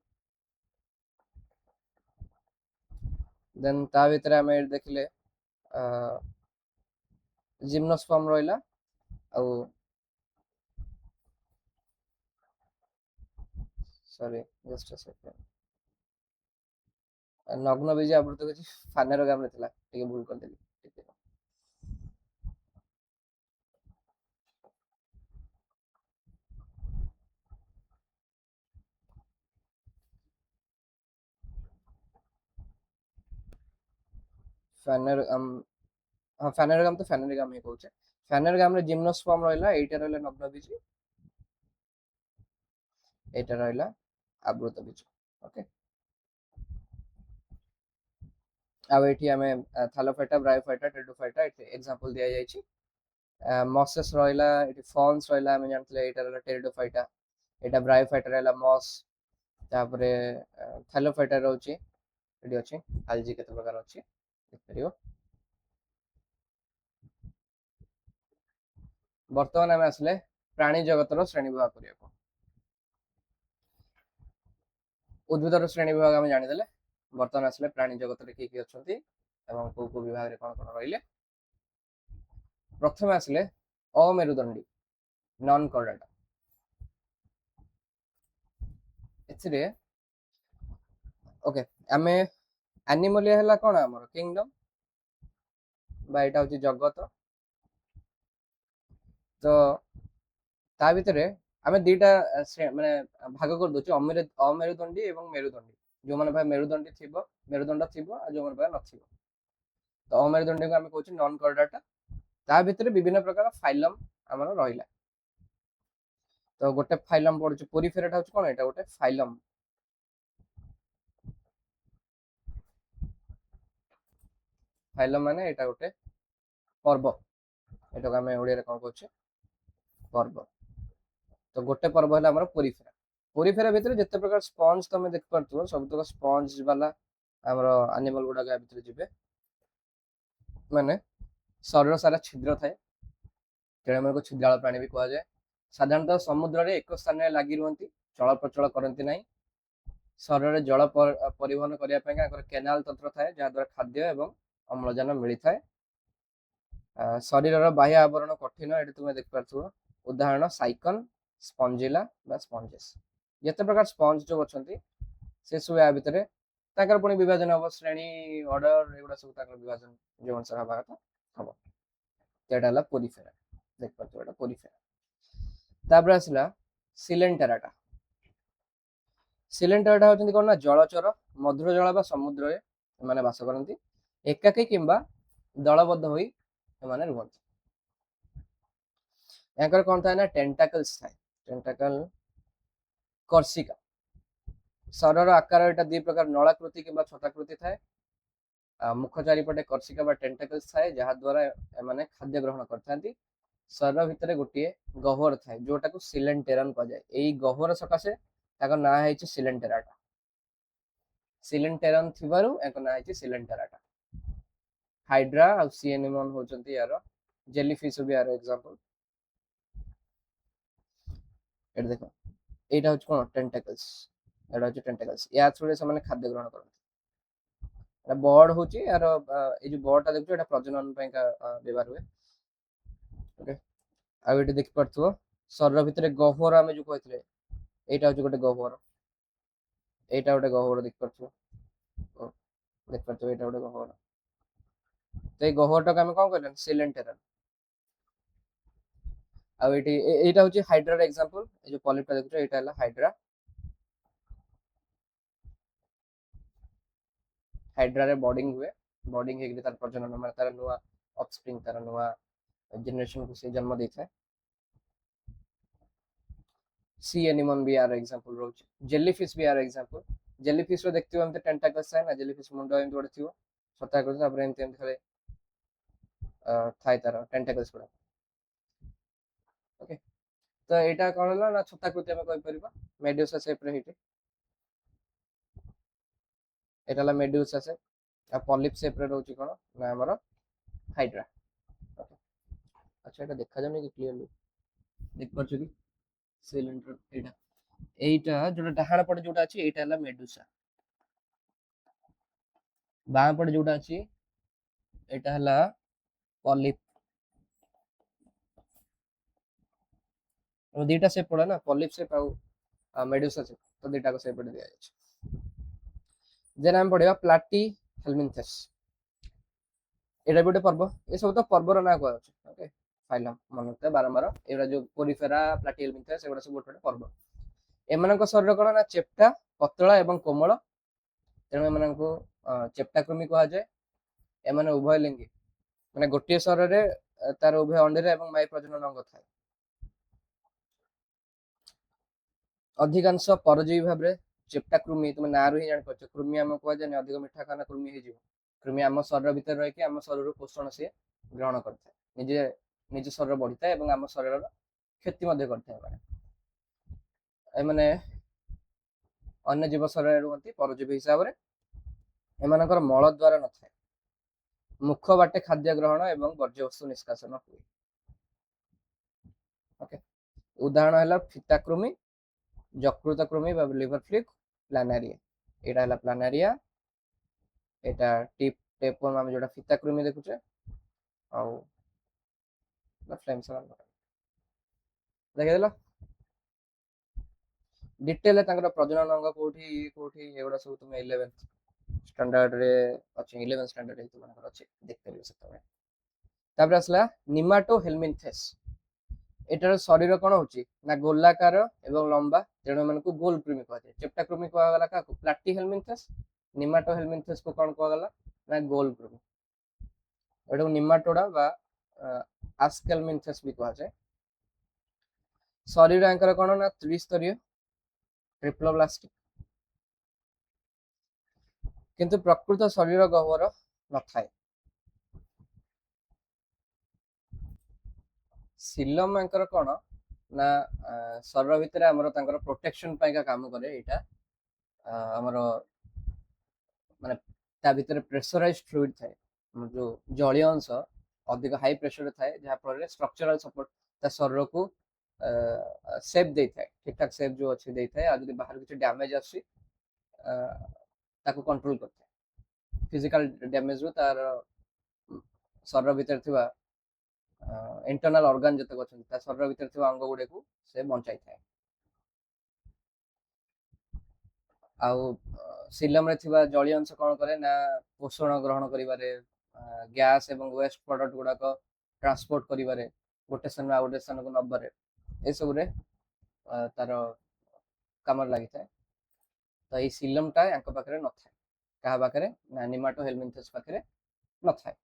A: देन ता भीतर हम देखले जिम्नोस्पर्म रहिला आ सॉरी जस्ट अ सेकंड नग्न बीज आवृत किछि फेनेरोग्राम रे थिला ठीक भूल कर देली ठीक फेनेरोग्राम हां फेनेरोग्राम तो फेनेरोग्राम ही कहउचे फेनेरोग्राम रे जिम्नोस्पर्म रहिला एटा रहिला नग्न बीज एटा रहिला आवृत बीज ओके अब एठी हमें थालोफाइटा ब्रायोफाइटा टेरिडोफाइटा एग्जांपल दिया जाय छी मॉसेस रहिला एठी फॉन्स रहिला हम जानतले एटा रहिला टेरिडोफाइटा एटा ब्रायोफाइटा रहिला मॉस तापरे थालोफाइटा रहउची एठी अछि आलजी केते प्रकार अछि देखियो वर्तमान आम आसले प्राणी जगतर श्रेणी विभाग करिया उद्भिदर श्रेणी विभाग आम जानीदे बर्तमान आसले प्राणी जगत किए किए अच्छा एवं कौ कौ विभाग कौन कौन रही प्रथम आसले अमेरुदंडी नॉन कॉर्डेटा एथिरे ओके आमे एनिमलिया हला कोन हमर किंगडम बा एटा होची जगत तो ता भितरे आमे दीटा माने भाग कर दोचे अमेरुदंडी एवं मेरुदंडी जो माने भाई मेरुदंडी थिबो मेरुदंड थिबो आ जो माने भाई नथिबो तो अमेरुदंडी को आमे कहूची नॉन कॉर्डेटा ता भितरे विभिन्न प्रकार फाइलम हमर रहिला तो गोटे फाइलम पडुची पोरिफेराटा होची कोन एटा गोटे फाइलम फाइलम माने एटा गोटे पर्व एटा को आमे ओडिया रे कोन कहूचे पर्व तो गोटे पर्व है हमर पोरिफेरा पोरिफेरा भितर जते प्रकार स्पंज तमे देख परथु सब तो स्पंज वाला हमर एनिमल गुडा के भितर जिबे माने शरीर सारा छिद्र थाए तेणु को छिद्राଳ प्राणी भी कहा जाए साधारणतः समुद्र रे एक स्थान रे लागि रुहंती चल प्रचल करंती नाही शरीर रे जल परिवहन करिया पे केनाल तंत्र थाए जहा द्वारा खाद्य एवं अम्लजान मिली थाए शरीर बाह्य आवरण कठिन एटी तुम देख पारथुव उदाहरण साइकन स्पंजिला बा स्पंजेस जते प्रकार स्पंज जो अछंती से सब या भितरे ताकर पुणी विभाजन हम श्रेणी ऑर्डर एगुड़ा सब ताकर विभाजन जो अनुसार हवा कथा हम एटा हला पोरिफेरा देख पारथुव एटा पोरिफेरा तापर आसला सिलेंटेराटा सिलेंटेराटा होचंती कोन ना जलचर मधुर जल बा समुद्र रे माने वास करंती एकाकी किंबा दलबद्ध होई माने रुहंती याकर कोन थाए ना टेंटाकल्स थाए टेंटाकल कर्सिका शरीर आकार एटा दी प्रकार नलाकृति किंबा छताकृति थाए मुख चारिपटे कर्सिका बा टेंटाकल्स थाए जहा द्वारा माने खाद्य ग्रहण करथांती शरीर भितर गोटे गह्वर थाए जोटा को सिलेंटेरन कह जाए एई गह्वर सकाशे ताको ना हेछि सिलेंटेराटा सिलेंटेरन थिबारु एको ना हेछि सिलेंटेराटा हाइड्रा आ सी एनिमन होचंती यार जेलीफिश भी यार एग्जांपल एटा देखो एटा होच कोन टेंटाकल्स एटा होच टेंटाकल्स या थ्रू से माने खाद्य ग्रहण करथि एटा बर्ड होची यार ए जो बर्ड ता देखो एटा प्रजनन ପାଇଁ का व्यवहार हुए ओके आ एटा देख परथु शरीर भितर गह्वर आमे जो कहथिले एटा होच गोटे गह्वर एटा गोटे गह्वर देख परथु देख परथु एटा गोटे गह्वर तो ए गह्वर टा आमे कोन कहलन सिलेंटेरन आ एटा होची हाइड्रा एग्जांपल ए जो पॉलिप टा देखो एटा हला हाइड्रा हाइड्रा रे बॉडिंग हुए बॉडिंग हेगली तार प्रजनन माने तार नुवा ऑफस्प्रिंग तार नुवा जनरेशन को से जन्म देता है सी एनिमन भी यार एग्जांपल रोच जेलीफिश भी यार एग्जांपल जेलीफिश रो देखथियो हमते टेंटाकल्स है ना जेलीफिश मुंडो एम जोड़े थियो छता कर तापर एम खाली थाई तार टेंटाकल्स गुडा ओके तो एटा कोन हला ना छता कृति हम कहि परिबा मेडुसा शेप रे हिटे एटा हला मेडुसा शेप आ पॉलिप शेप रे रहउची कोन ना हमर हाइड्रा ओके अच्छा एटा देखा जानी कि क्लियरली देख परछु कि सिलेंडर एटा एटा जोटा डाहाण पटे जोटा अछि एटा हला मेडुसा बाम पटे जोटा अछि एटा हला पॉलिप दीटा शेप पड़ा ना पॉलिप शेप आ मेडुसा शेप तो दीटा को शेप पड़े दिया जाय जे नाम पड़ेगा प्लाटी हेलमिन्थेस एटा गोटे पर्व ए सब तो पर्वर ना कहै छै ओके फाइलम मनते बारंबार एरा जो पोरिफेरा प्लाटी हेलमिन्थेस एगुडा सब गोटे पर्व एमानक शरीर कोन ना चेप्टा पतला एवं कोमल तेणु एमानक चेप्टा कृमि कहा जाय एमाने उभय लिंगी माने गोटे शरीर रे तार उभय अंडे एवं माई प्रजनन अंग थाए अधिकांश परजीवी भाव रे चेप्टा कृमि तुम ना रही जान परछ कृमि हम कह जाने अधिक मिठा खाना कृमि हे जिवो कृमि आम शरीर भीतर रही आम शरीर पोषण से ग्रहण करता है निजे निज शरीर बढ़ी है आम शरीर क्षति करता है माने अन्य जीव शरीर रुहति परजीवी हिसाब से एमानकर मल द्वारा न थाए मुख बाटे खाद्य ग्रहण एवं वर्ज्यवस्तु निष्कासन हुए। ओके, उदाहरण है फिताकृमि, यकृतकृमि लिवर फ्लिक, प्लानारिया। एटा है प्लानारिया, एटा टेपवर्म आम जो फिताकृमि देखुचे आउ फ्लेम सालार देखिदेल डिटेल प्रजनन अंग कोठी कोठी एगुड़ा सब तुम 11th स्टैंडर्ड रे अछि 11th स्टैंडर्ड रे तुम अछि देखते लियो सेतबे। तापर असला निमाटो हेलमिन्थेस। एटार शरीर कोन होची ना गोलाकार एवं लंबा, तेणु मानको गोल कृमि कहै छै। चेप्टा कृमि कहै गला का प्लाटी हेलमिन्थेस, निमाटो हेलमिन्थेस को कोन कहै गला ना गोल कृमि। एटा निमाटोडा बा आस्केलमिन्थेस भी कहै छै। शरीर आंकर कोन ना त्रिस्तरीय ट्रिप्लोब्लास्टिक, किंतु प्रकृत शरीर गह्वर न थाए। सिलम आंकर कोन ना शरीर भितर हमर तांकर प्रोटेक्शन पाई का काम करे। एटा हमर माने ता भितर प्रेशराइज्ड फ्लूइड थाए, जो जलीय अंश अधिक हाई प्रेशर थाए, जहा फल स्ट्रक्चरल सपोर्ट ता शरीर को सेफ दे थाए, ठीक ठाक सेफ जो अच्छे दे थाए। आ जदि बाहर किछ डैमेज आसी ताको कंट्रोल करते फिजिकल डैमेज रो तार शरीर भितर थिबा इंटरनल ऑर्गन जतक अछन ता शरीर भितर थिबा अंग गुडे को से बंचाई थाए। आउ सिलम रे थिबा जलीय अंश कोन करे ना पोषण ग्रहण करिबारे, गैस एवं वेस्ट प्रोडक्ट गुडा को ट्रांसपोर्ट करिबारे, गोटे स्थान आ गोटे स्थान को नबारे, ए सब रे तार काम लागि थाए। तो ई सिलम टा यांक पाखरे न थाए, कहा पाखरे ना निमाटो हेलमिन्थेस पाखरे न थाए।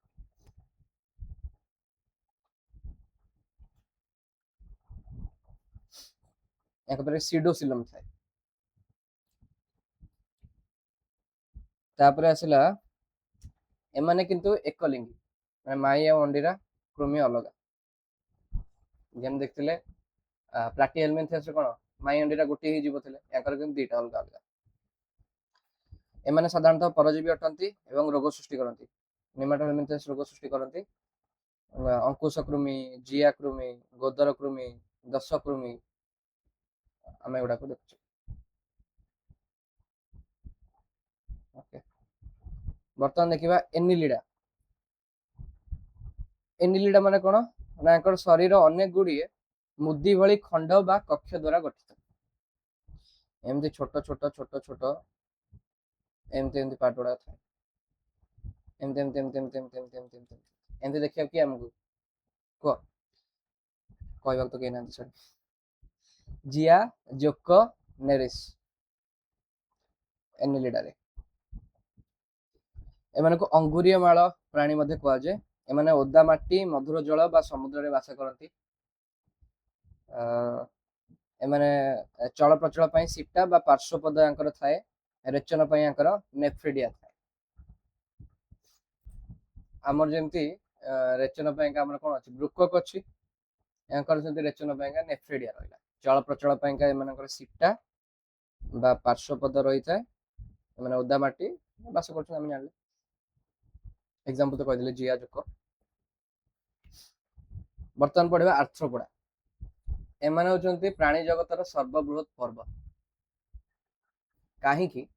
A: यांक पाखरे सीडोसिलम थाए। तापरे आसिला एमाने किंतु एकलिंगी, माने माई आ अंडीरा कृमि अलग। जेम देखथिले प्लाटी हेलमिन्थेस रे कोन माई अंडीरा गोटे ही जीव थिले, यांकर किंतु दीटा अलग अलग। एमाने साधारणतः परजीवी अटंती एवं रोग सृष्टि करंती। निमाटो हेलमिन्थेस रोग सृष्टि करंती। अंकुश कृमि, जिया कृमि, गोदर कृमि, दश कृमि आमे एगुडा को देखुचे। ओके, बर्तमान देखिबा एनिलिडा। एनिलिडा माने कोन ना एकर शरीर अनेक गुडिए मुद्दी भली खंड बा कक्ष द्वारा गठित। एमती छोट छोट छोट छोट एमती एमती पार्ट गुडा थाए, एमती एमती एमती एमती एमती एमती एमती एमती एमती देखिया कि हमकु को कहबा तो केना सर जिया जोको नेरिस एनिलिडा रे एमाने को अंगुरीय माळ प्राणी मध्ये कुआ जाय। एमाने ओदा माटी मधुर जल बा समुद्र रे वास करंती। एमाने चल प्रचल पई सिटा बा पार्श्वपद यांकर थाए, रेचन पई यांकर नेफ्रिडिया थाए। हमर जेमती रेचन पई का हमर कोन अछि ब्रुकक अछि, यांकर सेमती रेचन पई का नेफ्रिडिया रहला। चल प्रचल पई का एमानकर सिटा बा पार्श्वपद रही थाए, एमाने ओदा माटी वास करछन हम जानले। एग्जांपल तो कह दिले जिया जोको। बर्तमान पढ़िबा आर्थ्रोपोडा। एमाने होचंती प्राणी जगतर सर्वबृहत पर्व। काहे कि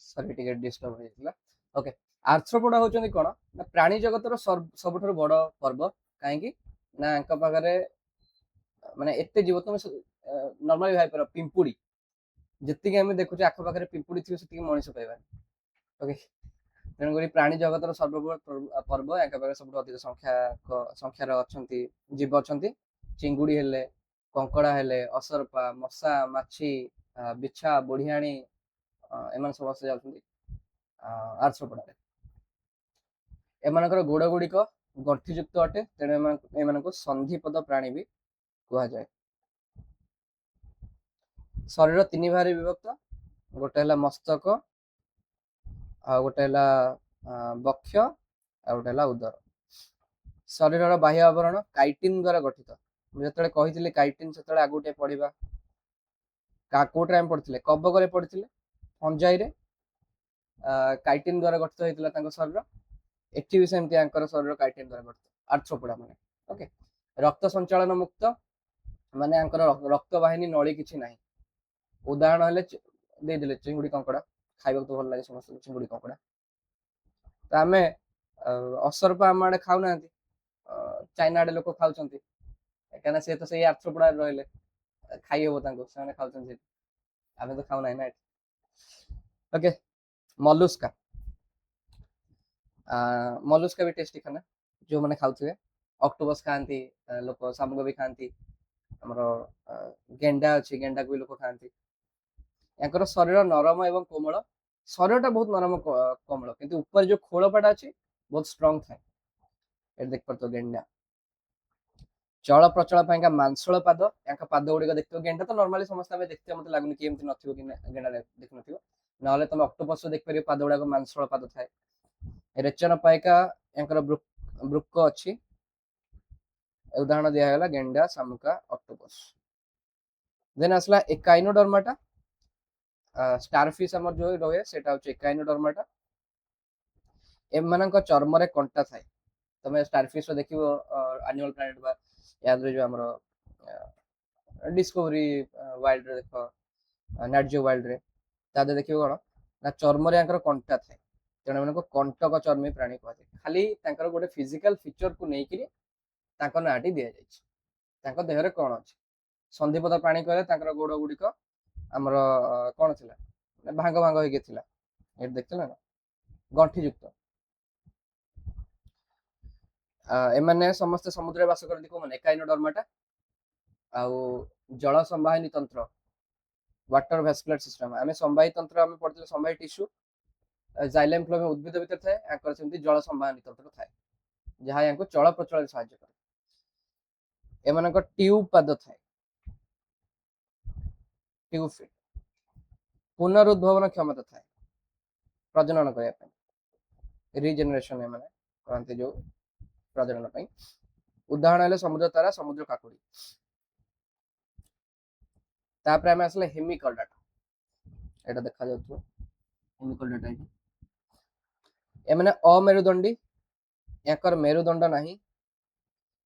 A: सॉरी टिकेट डिस्टर्ब हो जाइतिला। ओके, आर्थ्रोपोडा होचंती कोन ना प्राणी जगतर सबठर बड़ पर्व। काहे कि ना अंक पाखरे माने एते जीव तुम नॉर्मली भाई पर पिंपुड़ी जति हम देखुचे आख पाखरे पिंपुड़ी थी सेति मनीष पाइबा। ओके, तेणु करी प्राणी जगतर सर्वबृहत पर्व यांक पाखरे सबठु अधिक संख्यार अछंती जीव अछंती। चिंगुड़ी हेले, कंकड़ा हेले, असरपा, मशा, माछी, बिछा, बुढ़ियाणी एमान समस्त जाउछंती आर्थ्रोपोडा रे। एमानकर गोड़ गुड़िक गंठीयुक्त अटे, तेणु एमानको संधिपद प्राणी भी कुहा जाए। शरीर तीन भाग विभक्त, गोटे है मस्तक, आ गोटे है बक्ष, आ गोटे है उदर। शरीर बाह्य आवरण काइटिन द्वारा गठित। जो कही काइटिन से आगुटे पढ़ा कोटे पढ़ते कबक पढ़ते ଫଞ୍ଜାଇରେ କାଇଟିନ୍ ଦ୍ୱାରା ଗଠିତ ହେଇଥିଲା ତାଙ୍କ ଶରୀର। ଏଠି ବି ସେମିତି ଆଙ୍କର ଶରୀର କାଇଟିନ୍ ଦ୍ୱାରା ଗଠିତ, ଆର୍ଥ୍ରୋପୋଡା ମାନେ। ଓକେ, ରକ୍ତ ସଞ୍ଚାଳନ ମୁକ୍ତ, ମାନେ ଆଙ୍କର ରକ୍ତ ବାହିନୀ ନଳୀ କିଛି ନାହିଁ। ଉଦାହରଣ ହେଲେ ଦେଇଦେଲେ ଚିଙ୍ଗୁଡି କଙ୍କଡା, ଖାଇବାକୁ ତ ଭଲ ଲାଗେ ସମସ୍ତଙ୍କୁ ଚିଙ୍ଗୁଡି କଙ୍କଡା। ତ ଆମେ ଅସରପା ଆମ ଆଡେ ଖାଉନାହାନ୍ତି, ଚାଇନା ଆଡେ ଲୋକ ଖାଉଛନ୍ତି, କାହିଁକିନା ସେ ତ ସେଇ ଆର୍ଥ୍ରୋପୋଡାରେ ରହିଲେ, ଖାଇ ହବ ତାଙ୍କୁ, ସେମାନେ ଖାଉଛନ୍ତି ସେଠି, ଆମେ ତ ଖାଉନାହିଁ ନା ଏଠି। ଓକେ, ମଲୁସ୍କା, ମଲୁସ୍କା ବି ଟେଷ୍ଟି ଖାନା, ଯୋଉମାନେ ଖାଉଥିବେ। ଅକ୍ଟୋପସ ଖାଆନ୍ତି ଲୋକ, ଶାମୁକ ବି ଖାଆନ୍ତି, ଆମର ଗେଣ୍ଡା ଅଛି, ଗେଣ୍ଡାକୁ ବି ଲୋକ ଖାଆନ୍ତି। ୟାଙ୍କର ଶରୀର ନରମ ଏବଂ କୋମଳ, ଶରୀରଟା ବହୁତ ନରମ କୋମଳ, କିନ୍ତୁ ଉପରେ ଯୋଉ ଖୋଳପାଟା ଅଛି ବହୁତ ଷ୍ଟ୍ରଙ୍ଗ ଥାଏ। ଏଠି ଦେଖିପାରୁଥିବ ଗେଣ୍ଡା। ଚଳପ୍ରଚଳ ପାଇଁକା ମାଂସଳ ପାଦ, ୟାଙ୍କ ପାଦ ଗୁଡିକ ଦେଖିଥିବ, ଗେଣ୍ଡା ତ ନର୍ମାଲି ସମସ୍ତେ ଆମେ ଦେଖିଥିବ, ମତେ ଲାଗୁନି କି ଏମିତି ନଥିବ କି ଗେଣ୍ଡା ଦେଖିନଥିବ, ନହେଲେ ତମେ ଅକ୍ଟୋପସ ଦେଖିପାରିବ ପାଦ ଗୁଡାକ ମାଂସଳ ପାଦ ଥାଏ। ରେଚନ ପାଇକା ୟାଙ୍କର ବୃକ୍କ ଅଛି, ଉଦାହରଣ ଦିଆଗଲା ଗେଣ୍ଡା, ଶାମୁକା, ଅକ୍ଟୋପସ। ଦେନ୍ ଆସିଲା ଏକାଇନୋଡର୍ମାଟା, ଷ୍ଟାରଫିଶ ଆମର ଯୋଉ ରହେ ସେଟା ହଉଛି ଏକାଇନୋଡର୍ମାଟା। ଏମାନଙ୍କ ଚର୍ମରେ କଣ୍ଟା ଥାଏ, ତମେ ଷ୍ଟାରଫିଶ ଦେଖିବ ଆନିମଲ ପ୍ଲାନେଟ ବା ୟାଦରେ ଯୋଉ ଆମର ଡିସ୍କଭରି ୱାଇଲ୍ଡରେ ଦେଖ, ନାଟ୍ ଜିଓ ୱାଇଲ୍ଡରେ, ତା ଦେହରେ ଦେଖିବ କଣ ନା ଚର୍ମରେ ୟାଙ୍କର କଣ୍ଟା ଥାଏ, ତେଣୁ ଏମାନଙ୍କୁ କଣ୍ଟକ ଚର୍ମୀ ପ୍ରାଣୀ କୁହାଯାଏ। ଖାଲି ତାଙ୍କର ଗୋଟେ ଫିଜିକାଲ ଫିଚରକୁ ନେଇକିରି ତାଙ୍କ ନାଁଟି ଦିଆଯାଇଛି। ତାଙ୍କ ଦେହରେ କଣ ଅଛି? ସନ୍ଧିପଦ ପ୍ରାଣୀ କହିଲେ ତାଙ୍କର ଗୋଡ ଗୁଡିକ ଆମର କଣ ଥିଲା, ଭାଙ୍ଗ ଭାଙ୍ଗ ହେଇକି ଥିଲା, ଏଠି ଦେଖିଥିଲା ନା, ଗଣ୍ଠିଯୁକ୍ତ। ଏମାନେ ସମସ୍ତେ ସମୁଦ୍ରରେ ବାସ କରନ୍ତି, କୋଉମାନେ? ଏକାଇନୋଡର୍ମାଟା। ଆଉ ଜଳ ସମ୍ବାହିନୀ ତନ୍ତ୍ର, ୱାଟର ଭାସ୍କୁଲାର ସିଷ୍ଟମ, ଆମେ ସମ୍ବାହୀ ତନ୍ତ୍ର ଆମେ ପଢିଥିଲେ, ସମ୍ବାହୀ ଟିସ୍ୟୁ, ଜାଇଲେମ୍ ଫ୍ଲୋଏମ୍ ଉଦ୍ଭିଦ ଭିତରେ ଥାଏ, ୟାଙ୍କର ସେମିତି ଜଳ ସମ୍ବାହନୀ ତନ୍ତ୍ର ଥାଏ, ଯାହା ୟାଙ୍କୁ ଚଳପ୍ରଚଳରେ ସାହାଯ୍ୟ କରେ। ଏମାନଙ୍କ ଟ୍ୟୁବ ପାଦ ଥାଏ, ଟ୍ୟୁବ ଫିଟ୍। ପୁନରୁଦ୍ଭାବନ କ୍ଷମତା ଥାଏ, ପ୍ରଜନନ କରିବା ପାଇଁ, ରିଜେନେରେସନ ଏମାନେ କରନ୍ତି ଯୋଉ ପ୍ରଜନନ ପାଇଁ। ଉଦାହରଣ ହେଲେ ସମୁଦ୍ର ତାରା, ସମୁଦ୍ର କାକୁଡି। ତାପରେ ଆମେ ଆସିଲେ ହେମିକର୍ଡାଟା, ଏଇଟା ଦେଖାଯାଉଥିବ ହେମିକର୍ଡାଟା। ଏଠି ଏମାନେ ଅମେରୁଦଣ୍ଡୀ, ୟାଙ୍କର ମେରୁଦଣ୍ଡ ନାହିଁ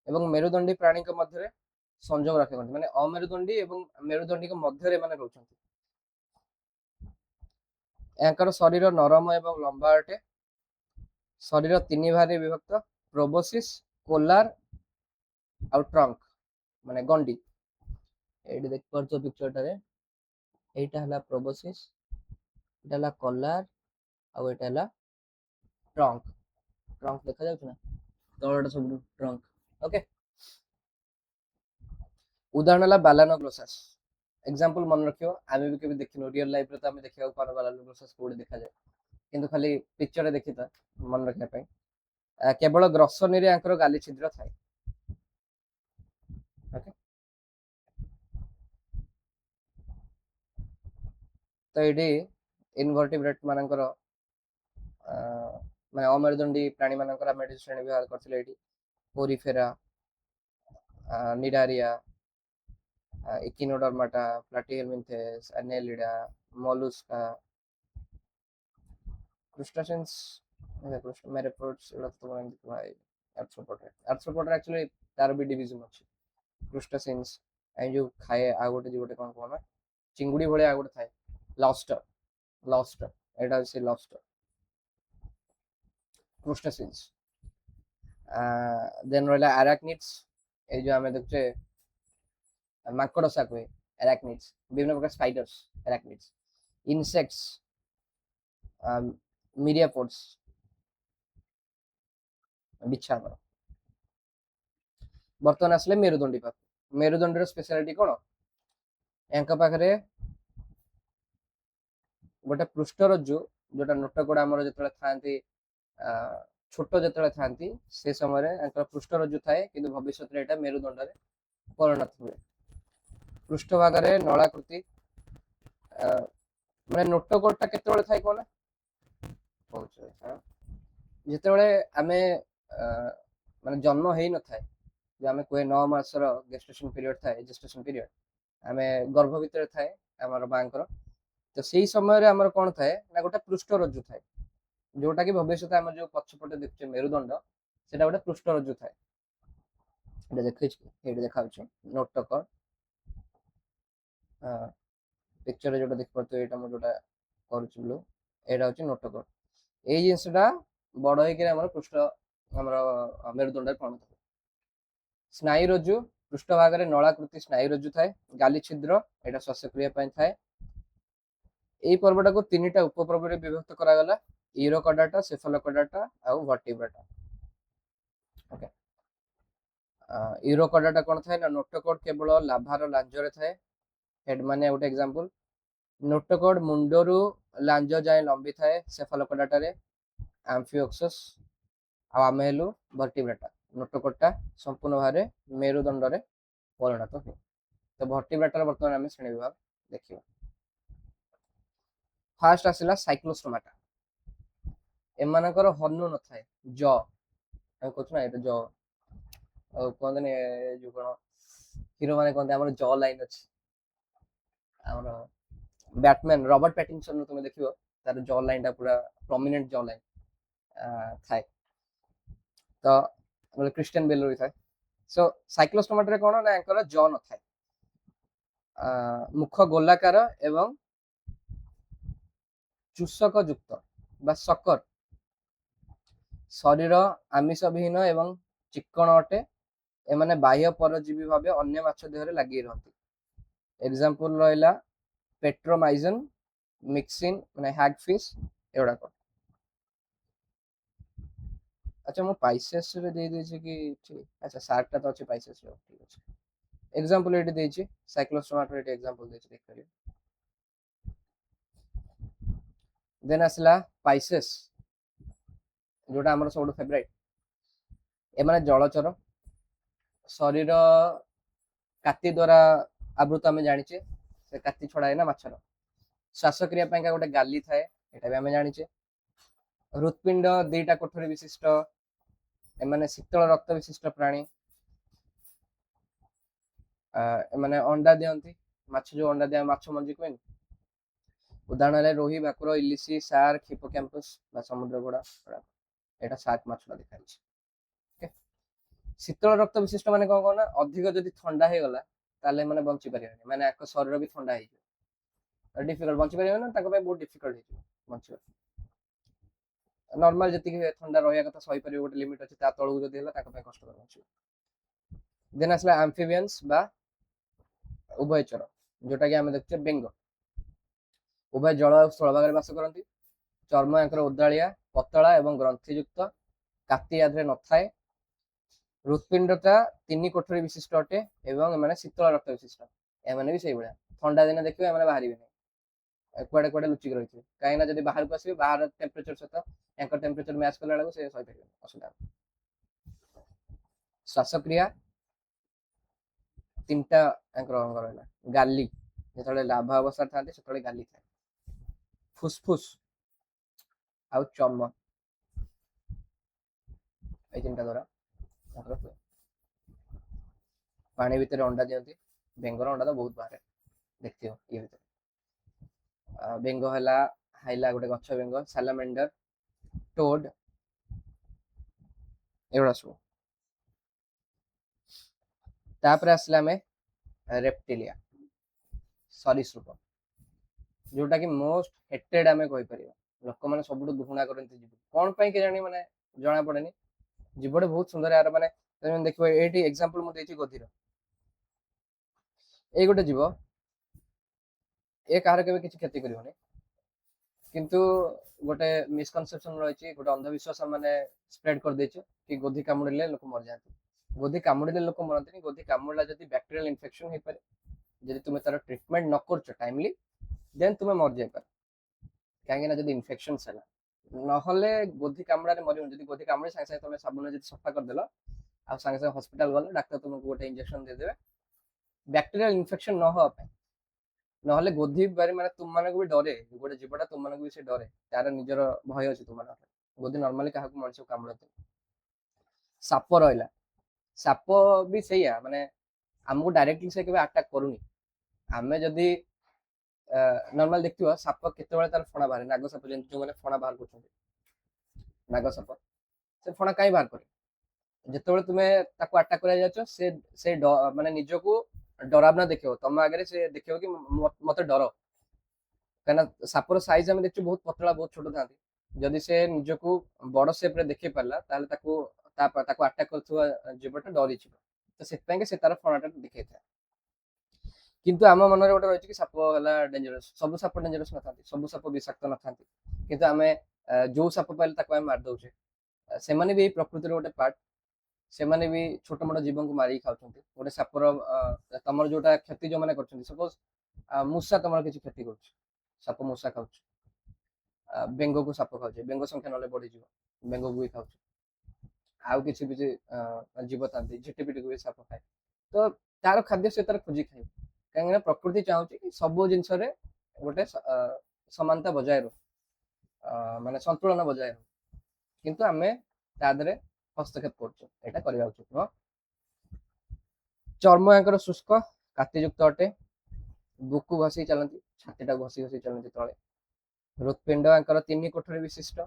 A: ଏବଂ ମେରୁଦଣ୍ଡୀ ପ୍ରାଣୀଙ୍କ ମଧ୍ୟରେ ସଂଯୋଗ ରଖନ୍ତି, ମାନେ ଅମେରୁଦଣ୍ଡୀ ଏବଂ ମେରୁଦଣ୍ଡୀଙ୍କ ମଧ୍ୟରେ ଏମାନେ ରହୁଛନ୍ତି। ୟାଙ୍କର ଶରୀର ନରମ ଏବଂ ଲମ୍ବା ଅଟେ, ଶରୀର 3 ଭାଗରେ ବିଭକ୍ତ, ପ୍ରୋବୋସିସ୍, କୋଲାର ଆଉ ଟ୍ରଙ୍କ, ମାନେ ଗଣ୍ଡି। ଏଇଠି ଦେଖିପାରୁଥିବ ପିକ୍ଚରଟାରେ, এইটা ହେଲା ପ୍ରୋବୋସିସ୍, এটা ହେଲା କଲାର, ଆଉ ଏଇଟା ହେଲା ଟ୍ରଙ୍କ। ଟ୍ରଙ୍କ ଦେଖାଯାଉଛି ନା, ତଳଟା ସବୁ ଟ୍ରଙ୍କ। ଓକେ, ଉଦାହରଣ ହେଲା ବାଲାନୋଗ୍ଲୋସାସ୍। ଏକ୍ସାମ୍ପଲ ମନେ ରଖିବ, ଆମେ ବି କେବେ ଦେଖିନୁ, ରିଅଲ ଲାଇଫରେ ତ ଆମେ ଦେଖିବାକୁ ପାଉନୁ ବାଲାନୋଗ୍ଲୋସାସ୍ କୋଉଠି ଦେଖାଯାଏ, କିନ୍ତୁ ଖାଲି ପିକ୍ଚରରେ ଦେଖିଥା ମନେ ରଖିବା ପାଇଁ। କେବଳ ଗ୍ରସନୀରେ ୟାଙ୍କର ଗାଲି ଛିଦ୍ର ଥାଏ। ଓକେ, ତ ଏଇଠି ଇନଭର୍ଟିବ୍ରେଟ ମାନଙ୍କର ମାନେ ଅମେରୁଦଣ୍ଡୀ ପ୍ରାଣୀ ମାନଙ୍କର ଆମେ ଏଠି ଶ୍ରେଣୀ ବିଭାଗ କରିଥିଲେ। ଏଠି ପୋରିଫେରା, ନିଡାରିଆ, ଇକିନୋଡର୍ମାଟା, ପ୍ଲାଟିହେଲମିନ୍ଥେସ୍, ଆନେଲିଡା, ମଲୁସ୍କା, କ୍ରୁଷ୍ଟାସିଆନ୍ସ, ମେରୋପୋड्स, ଏଗୁଡ଼ା ତ ଏମିତି କୁହାଯାଏ। ଆର୍ଥ୍ରୋପୋଡରେ ଆକ୍ଚୁଆଲି ତାର ବି ଡିଭିଜନ ଅଛି, କ୍ରୁଷ୍ଟାସିଆନ୍ସ, ଏଇ ଯୋଉ ଖାଏ ଆଉ ଗୋଟେ କଣ କହନା, ଚିଙ୍ଗୁଡି ଭଳିଆ ଆଉ ଗୋଟେ ଥାଏ, ଲବଷ୍ଟର, ଲବଷ୍ଟର, ଏଇଟା ସେ ଲବଷ୍ଟର, କ୍ରୁଷ୍ଟାସିଆନ୍ସ। ଦେନ୍ ରହିଲା ଆରାକ୍ନିଡ୍ସ, ଏଇ ଯୋଉ ଆମେ ଦେଖୁଛେ ମାଙ୍କଡ ସାପ ହୁଏ, ଆରାକ୍ନିଡ୍ସ, ବିଭିନ୍ନ ପ୍ରକାର ସ୍ପାଇଡର୍ସ, ଆରାକ୍ନିଡ୍ସ। ଇନସେକ୍ଟସ, ମିରିଆପୋଡ୍ସ, ବିଛା ଆମର। ବର୍ତ୍ତମାନ ଆସିଲେ ମେରୁଦଣ୍ଡୀ ପାଖ। ମେରୁଦଣ୍ଡୀର ସ୍ପେଶାଲିଟି କଣ? ୟାଙ୍କ ପାଖରେ ଗୋଟେ ପୃଷ୍ଠରଜ୍ଜୁ, ଯୋଉଟା ନୋଟକୋଡା ଆମର ଯେତେବେଳେ ଥାଆନ୍ତି, ଛୋଟ ଯେତେବେଳେ ଥାଆନ୍ତି ସେ ସମୟରେ ୟାଙ୍କର ପୃଷ୍ଠରଜ୍ଜୁ ଥାଏ, କିନ୍ତୁ ଭବିଷ୍ୟତରେ ଏଇଟା ମେରୁଦଣ୍ଡରେ ପରିଣତ ହୁଏ। ପୃଷ୍ଠଭାଗରେ ନଳାକୃତି, ମାନେ ନୋଟକୋଡଟା କେତେବେଳେ ଥାଏ କଣ, ଯେତେବେଳେ ଆମେ ମାନେ ଜନ୍ମ ହେଇନଥାଏ, ଯେ ଆମେ କୁହେ 9 ମାସର ଗେଷ୍ଟେସନ ପିରିୟଡ ଥାଏ, ଜେଷ୍ଟେସନ ପିରିୟଡ, ଆମେ ଗର୍ଭ ଭିତରେ ଥାଏ ଆମର ମାଙ୍କର, तो सेही समय रे हमर कोन थाए ना गोटे पृष्ठ रज्जु थाए जोटा कि भविष्यत हमर जो पछपटे देखछे मेरुदंड सेटा गोटे पृष्ठ रज्जु थाए एटा देखै छी एटा देखाउ छी नोट तो कर पिक्चर रे जोटा देख पड़तो एटा मो जोटा करू ब्लू एटा होची नोट कर ए जिंसटा बड़ होई के हमर पृष्ठ हमर मेरुदंड कोन थाए स्नायु रज्जु पृष्ठ भाग रे नळाकृति स्नायु रज्जु थाए गाली छिद्र एटा श्वासक्रिया पय थाए এই পর্বটাକୁ তিনিটা ଉପପର୍ବରେ ବିଭକ୍ତ କରାଗଲା ଇରୋକଡାଟା ସେଫାଲୋକଡାଟା ଆଉ ଭର୍ଟିବ୍ରାଟା ଓକେ ଇରୋକଡାଟା କ'ଣ ଥାଏ ନା ନୋଟୋକର୍ଡ କେବଳ ଲାଭାର ଲାଞ୍ଜରେ ଥାଏ ହେଡ୍ ମାନେ ଗୋଟେ ଏକ୍ସାମ୍ପଲ ନୋଟୋକର୍ଡ ମୁଣ୍ଡରୁ ଲାଞ୍ଜ ଯାଏ ଲମ୍ବି ଥାଏ ସେଫାଲୋକଡାଟାରେ ଆମ୍ଫିଓକ୍ସସ୍ ଆଉ ଆମେ ହେଲୁ ଭର୍ଟିବ୍ରାଟା ନୋଟୋକର୍ଡଟା ସମ୍ପୂର୍ଣ୍ଣ ଭାବରେ ମେରୁଦଣ୍ଡରେ ପରିଣତ ହୁଏ ତ ଭର୍ଟିବ୍ରାଟାର ବର୍ତ୍ତମାନ ଆମେ ଶ୍ରେଣୀ ବିଭାଗ ଦେଖିବା फास्ट आसला साइक्लोस्टोमाटा एमानकर हनु न थाए ज हम कहछ ना एटा ज कोन ने जो कोन हीरो माने कोन हमर ज लाइन अछि हमर बैटमैन रॉबर्ट पैटिंसन तुम देखियो तार ज लाइन टा पूरा प्रोमिनेंट ज लाइन थाए तो मतलब क्रिश्चियन बेल रो थाए सो साइक्लोस्टोमाटा रे कोन ना एकर ज न थाए मुख गोलाकार एवं चूषक युक्त बा सकर शरीर आमिष विहीन एवं चिक्कण अटे एमाने बाह्य परजीवी भाव अन्य माछ देहरे लगी रहती एग्जांपल रहिला पेट्रोमाइजन मिक्सिन माने हैगफिश एवडा को अच्छा मो पाइसेस रे दे दे छी कि ठीक अच्छा शार्क ता तो अछि पाइसेस रे ठीक अछि एग्जांपल एटी दे छी साइक्लोस्टोमाटा रे एग्जांपल दे छी देख करियो देन आसला पाइसेस जोटा हमर सब फेवरेट ए माने जलचर शरीर काति द्वारा आवृत हमें जानिचे से काति छड़ा है ना माछर श्वासक्रिया पाइका गोटे गाली थाए एटा भी हमें जानिचे हृत्पिंड दुईटा कोठरी विशिष्ट ए माने शीतल रक्त विशिष्ट प्राणी ए माने अंडा दियंती माछ जो अंडा दिया माछ मंजी कोइन उदाहरण रोही भाकुर इलिशी सार्क हिपोकैम्पस बा समुद्र घोड़ा एटा सार्क माछला देखा ओके शीतल रक्त विशिष्ट माने कोन कोन ना अधिक जदि ठंडा हे गला ताले माने बंची परिबेनी माने एक शरीर भी ठंडा हे जो डिफिकल्ट बंची परिबे ना ताको बहुत डिफिकल्ट हे बंची नॉर्मल जति के ठंडा रहया कथा सही परिबे गोटे लिमिट अछि ता तळु जदि हला ताको कष्ट कर बंची देन असला एम्फिबियंस बा उभयचर जोटा कि हम देखछे बेंग उभय जल और स्थल भाग बास करती चर्म यांकर उदालिया पतला एवं ग्रंथियुक्त काति आधे न थाए हृत्पिंडटा तीन कोठरी विशिष्ट अटे एवं माने शीतल रक्त विशिष्ट एमाने भी सही बढिया ठंडा दिन देखियो एमाने बाहरी बेनी कुआडे कुआडे लुचि रहिथे काहे ना जदी बाहर को आसीबे बाहर टेंपरेचर सहित यांकर टेंपरेचर मैच करला लागो से सही परिबे असुविधा श्वासक्रिया तीनटा यांकर अंग रहला गाली जेतले लाभा अवस्था थाते सेतले गाली थाए फुसफुस आउ चर्म ए तीनटा द्वारा पानी भीतर अंडा दियंती बेंगर अंडा तो बहुत बाहर देखती हो ये भीतर बेंग हला हाइला गोटे गछ बेंग सालामेंडर टोड एवडा सब तापर आसला में रेप्टिलिया सरीसृप जोटा कि मोस्ट हेटेड आमे कहि परिबा लोक माने सबुठ घृणा करंती जीव कोन पई के जानी माने जणा पड़ेनी जीवडे बहुत सुंदर यार माने तमे देखबो एटी एग्जांपल मु देछि गधिर ए गोटे जीव ए कार केबे किछि क्षति करिवनी किंतु गोटे मिसकनसेप्शन रहिछि गोटे अंधविश्वास माने स्प्रेड कर देछि कि गोधी कामुडिले लोक मर जाते गोधी कामुडिले लोक मरंतनी गोधी कामुडला जदी बैक्टीरियल इन्फेक्शन हे पारे जदी तुमे तार ट्रीटमेंट न करछ टाइमली देन तुमे मर जाय पार काहे ना जदी इन्फेक्शन सला नहले गोधी कामड़ा रे मरियो जदी गोधी कामड़े संगे संगे तुमे साबुन जदी सफा कर देलो आ संगे संगे हॉस्पिटल गलो डॉक्टर तुमको गोटे इंजेक्शन दे देबे बैक्टीरियल इन्फेक्शन न हो पे नहले गोधी बारे माने तुम माने को भी डरे गोटे जीवटा तुम माने को भी से डरे तार निजर भय अछि तुम माने गोधी नॉर्मली काहा को मनुष्य कामड़ते साप रहला साप भी सैया माने हमको डायरेक्टली से केबे अटैक करूनी आमे जदी ନର୍ମାଲ ଦେଖିଥିବ ସାପ କେତେବେଳେ ତାର ଫଣା ବାହାରେ, ନାଗ ସାପ ଯେମିତି ଯୋଉମାନେ ଫଣା ବାହାର କରୁଛନ୍ତି, ନାଗ ସାପ ସେ ଫଣା କାହିଁ ବାହାର କରେ? ଯେତେବେଳେ ତୁମେ ତାକୁ ଆଟାକ୍ କରିବାକୁ ଯାଉଛ ସେ ମାନେ ନିଜକୁ ଡରାବନା ଦେଖେଇବ, ତମ ଆଗରେ ସେ ଦେଖେଇବ କି ମତେ ଡର। କାହିଁକିନା ସାପର ସାଇଜ ଆମେ ଦେଖୁଛୁ ବହୁତ ପତଳା, ବହୁତ ଛୋଟ ଥାନ୍ତି। ଯଦି ସେ ନିଜକୁ ବଡ ସେପରେ ଦେଖେଇ ପାରିଲା ତାହେଲେ ତାକୁ ଆଟାକ୍ କରୁଥିବା ଜୀବଟା ଡରିଯିବ। ତ ସେଥିପାଇଁ ସେ ତାର ଫଣାଟା ଦେଖେଇଥାଏ। କିନ୍ତୁ ଆମ ମନରେ ଗୋଟେ ରହିଛି କି ସାପ ହେଲା ଡେଞ୍ଜରସ୍। ସବୁ ସାପ ଡେଞ୍ଜରସ୍ ନଥାନ୍ତି, ସବୁ ସାପ ବିଷାକ୍ତ ନଥାନ୍ତି। କିନ୍ତୁ ଆମେ ଯୋଉ ସାପ ପାଇଲେ ତାକୁ ଆମେ ମାରି ଦଉଛେ। ସେମାନେ ବି ପ୍ରକୃତିର ଗୋଟେ ପାର୍ଟ। ସେମାନେ ବି ଛୋଟ ମୋଟ ଜୀବଙ୍କୁ ମାରିକି ଖାଉଛନ୍ତି। ଗୋଟେ ସାପର ତମର ଯୋଉଟା କ୍ଷତି ଯୋଉମାନେ କରୁଛନ୍ତି, ସପୋଜ ମୂଷା ତମର କିଛି କ୍ଷତି କରୁଛି, ସାପ ମୂଷା ଖାଉଛି। ବେଙ୍ଗକୁ ସାପ ଖାଉଛି, ବେଙ୍ଗ ସଂଖ୍ୟା ନହେଲେ ବଢିଯିବ, ବେଙ୍ଗକୁ ବି ଖାଉଛି। ଆଉ କିଛି କିଛି ଜୀବ ଥାନ୍ତି, ଝିଟିପିଟିକୁ ବି ସାପ ଖାଏ। ତ ତାର ଖାଦ୍ୟ ସେ ତାର ଖୋଜି ଖାଇବ, କାହିଁକିନା ପ୍ରକୃତି ଚାହୁଁଛି କି ସବୁ ଜିନିଷରେ ଗୋଟେ ସମାନତା ବଜାୟ ରହୁ, ମାନେ ସନ୍ତୁଳନ ବଜାୟ ରହୁ। କିନ୍ତୁ ଆମେ ତା ଦେହରେ ହସ୍ତକ୍ଷେପ କରୁଛୁ, ଏଇଟା କରିବା ଉଚିତ ନୁହଁ। ଚର୍ମ ୟାଙ୍କର ଶୁଷ୍କ କାତିଯୁକ୍ତ ଅଟେ, ବୁକୁ ଘଷି ଚାଲନ୍ତି, ଛାତିଟାକୁ ଘଷି ଘଷି ଚାଲନ୍ତି ତଳେ। ହୃତ୍ପିଣ୍ଡ ୟାଙ୍କର 3 କୋଠରୀ ବିଶିଷ୍ଟ।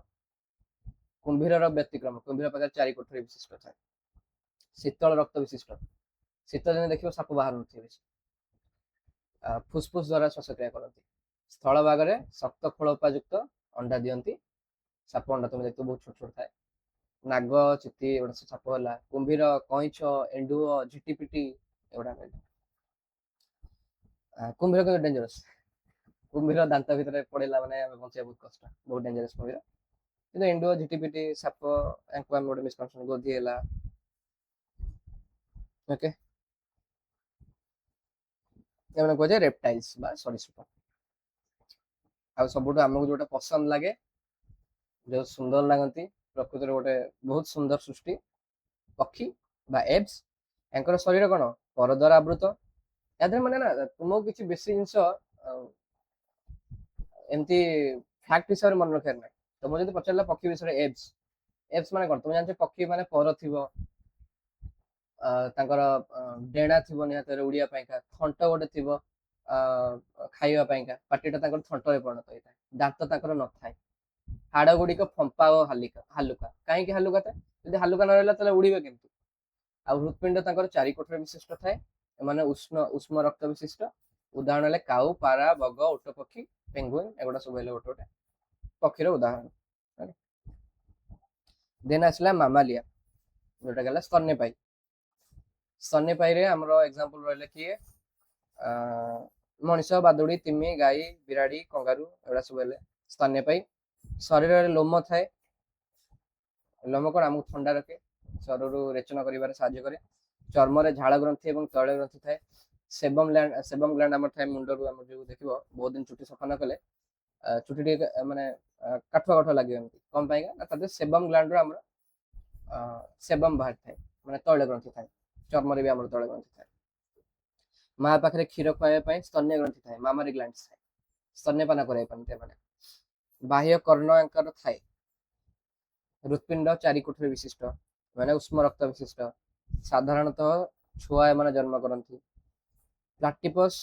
A: କୁମ୍ଭୀରର ବ୍ୟତିକ୍ରମ, କୁମ୍ଭୀର ପାଖରେ 4 କୋଠରୀ ବିଶିଷ୍ଟ ଥାଏ। ଶୀତଳ ରକ୍ତ ବିଶିଷ୍ଟ, ଶୀତ ଦିନେ ଦେଖିବ ସାପ ବାହାରୁ ନଥିବେ ବେଶୀ। ଫୁସଫୁସ ଦ୍ୱାରା ଶ୍ୱାସକ୍ରିୟା କରନ୍ତି। ସ୍ଥଳ ଭାଗରେ ଶକ୍ତ ଖୋଳ ଉପାଯୁକ୍ତ ଅଣ୍ଡା ଦିଅନ୍ତି। ସାପ ଅଣ୍ଡା ତମେ ଦେଖିବ ବହୁତ ଛୋଟ ଛୋଟ ଥାଏ। ନାଗ, ଚିତି ଏଗୁଡ଼ା ସବୁ ସାପ ହେଲା। କୁମ୍ଭୀର, କଇଁଛ, ଏଣ୍ଡୁଅ, ଝିଟିପିଟି ଏଗୁଡ଼ା କହିଲେ। କୁମ୍ଭୀର କେବେ ଡେଞ୍ଜରସ୍? କୁମ୍ଭୀର ଦାନ୍ତ ଭିତରେ ପଡିଲା ମାନେ ଆମେ ବଞ୍ଚିବା ବହୁତ କଷ୍ଟ, ବହୁତ ଡେଞ୍ଜରସ୍ କୁମ୍ଭୀର। କିନ୍ତୁ ଏଣ୍ଡୁଅ, ଝିଟିପିଟି, ସାପ ୟାଙ୍କୁ ଆମେ ଗୋଟେ ମିସକନସେପ୍ଟ, ଗୋଧି ହେଲା। ଓକେ, ଏମାନେ କୁହାଯାଏ ରେପ୍ଟାଇଲ୍ସ ବା ସରୀସୃପ। ଆଉ ସବୁଠୁ ଆମକୁ ଯୋଉଟା ପସନ୍ଦ ଲାଗେ, ଯୋଉ ସୁନ୍ଦର ଲାଗନ୍ତି, ପ୍ରକୃତିର ଗୋଟେ ବହୁତ ସୁନ୍ଦର ସୃଷ୍ଟି, ପକ୍ଷୀ ବା ଏପ୍ସ। ୟାଙ୍କର ଶରୀର କଣ? ପର ଦ୍ୱାରା ଆବୃତ। ୟା ଦେହରେ ମାନେ ନା ତୁମକୁ କିଛି ବେଶୀ ଜିନିଷ ଏମିତି ଫ୍ୟାକ୍ଟ ହିସାବରେ ମନେ ରଖିବାର ନାହିଁ। ତମକୁ ଯଦି ପଚାରିଲା ପକ୍ଷୀ ବିଷୟରେ, ଏପ୍ସ, ଏପ୍ସ ମାନେ କଣ? ତମେ ଜାଣିଛ ପକ୍ଷୀ ମାନେ ପର ଥିବ, ତାଙ୍କର ଡେଣା ଥିବ ନିହାତି ଉଡିବା ପାଇଁକା, ଥଣ୍ଟ ଗୋଟେ ଥିବ ଖାଇବା ପାଇଁକା, ପାଟିଟା ତାଙ୍କର ଥଣ୍ଟରେ ପରିଣତ ହେଇଥାଏ, ଦାନ୍ତ ତାଙ୍କର ନଥାଏ, ହାଡ ଗୁଡିକ ଫମ୍ପା ଓ ହାଲୁକା। କାହିଁକି ହାଲୁକା ଥାଏ? ଯଦି ହାଲୁକା ନ ରହିଲା ତାହେଲେ ଉଡିବେ କେମିତି? ଆଉ ହୃତ୍ପିଣ୍ଡ ତାଙ୍କର 4 କୋଠରୀ ବିଶିଷ୍ଟ ଥାଏ। ଏମାନେ ଉଷ୍ମ ରକ୍ତ ବିଶିଷ୍ଟ। ଉଦାହରଣ ହେଲେ କାଉ, ପାରା, ବଗ, ଓଟ ପକ୍ଷୀ, ପେଙ୍ଗୁଇନ, ଏଗୁଡା ସବୁ ହେଲେ ଗୋଟେ ଗୋଟେ ପକ୍ଷୀର ଉଦାହରଣ। ଦେନ୍ ଆସିଲା ମାମାଲିଆ, ଯୋଉଟା ହେଲା ସ୍ତନ୍ୟପାୟୀ। ସ୍ତନ୍ୟପାୟୀରେ ଆମର ଏକ୍ସାମ୍ପଲ ରହିଲେ କିଏ? ମଣିଷ, ବାଦୁଡି, ତିମି, ଗାଈ, ବିରାଡି, କଙ୍ଗାରୁ ଏଗୁଡା ସବୁ ହେଲେ ସ୍ତନ୍ୟପାୟୀ। ଶରୀରରେ ଲୋମ ଥାଏ। ଲୋମ କଣ? ଆମକୁ ଥଣ୍ଡା ରଖେ, ଶରୀରରୁ ରେଚନ କରିବାରେ ସାହାଯ୍ୟ କରେ। ଚର୍ମରେ ଝାଳ ଗ୍ରନ୍ଥି ଏବଂ ତୈଳ ଗ୍ରନ୍ଥି ଥାଏ। ସେବମ୍ ଗ୍ଲାଣ୍ଡ ଆମର ଥାଏ ମୁଣ୍ଡରୁ। ଆମର ଯୋଉ ଦେଖିବ ବହୁତ ଦିନ ଚୁଟି ସଫା ନ କଲେ ଚୁଟି ଟିକେ ମାନେ କାଠୁଆ କାଠୁଆ ଲାଗିବ। ଏମିତି କଣ ପାଇଁକା? ନା ତାদের ସେବମ୍ ଗ୍ଲାଣ୍ଡରୁ ଆମର ସେବମ୍ ବାହାରିଥାଏ, ମାନେ ତୈଳ ଗ୍ରନ୍ଥି ଥାଏ। ଚର୍ମରେ ବି ଆମର ତୈଳ ଗ୍ରନ୍ଥି ଥାଏ। ମା ପାଖରେ କ୍ଷୀର ଖୁଆଇବା ପାଇଁ ସ୍ତନ୍ୟ ଗ୍ରନ୍ଥି ଥାଏ, ମାମାରି ଗ୍ଲାଣ୍ଡ ଥାଏ, ସ୍ତନ୍ୟପାନ କରିବା ପାଇଁ ସେମାନେ। ବାହ୍ୟ କର୍ଣ୍ଣ ୟାଙ୍କର ଥାଏ। ହୃତ୍ପିଣ୍ଡ 4 କୋଠରୀ ବିଶିଷ୍ଟ, ମାନେ ଉଷ୍ମ ରକ୍ତ ବିଶିଷ୍ଟ। ସାଧାରଣତଃ ଛୁଆ ଏମାନେ ଜନ୍ମ କରନ୍ତି। ପ୍ଲାଟିପସ୍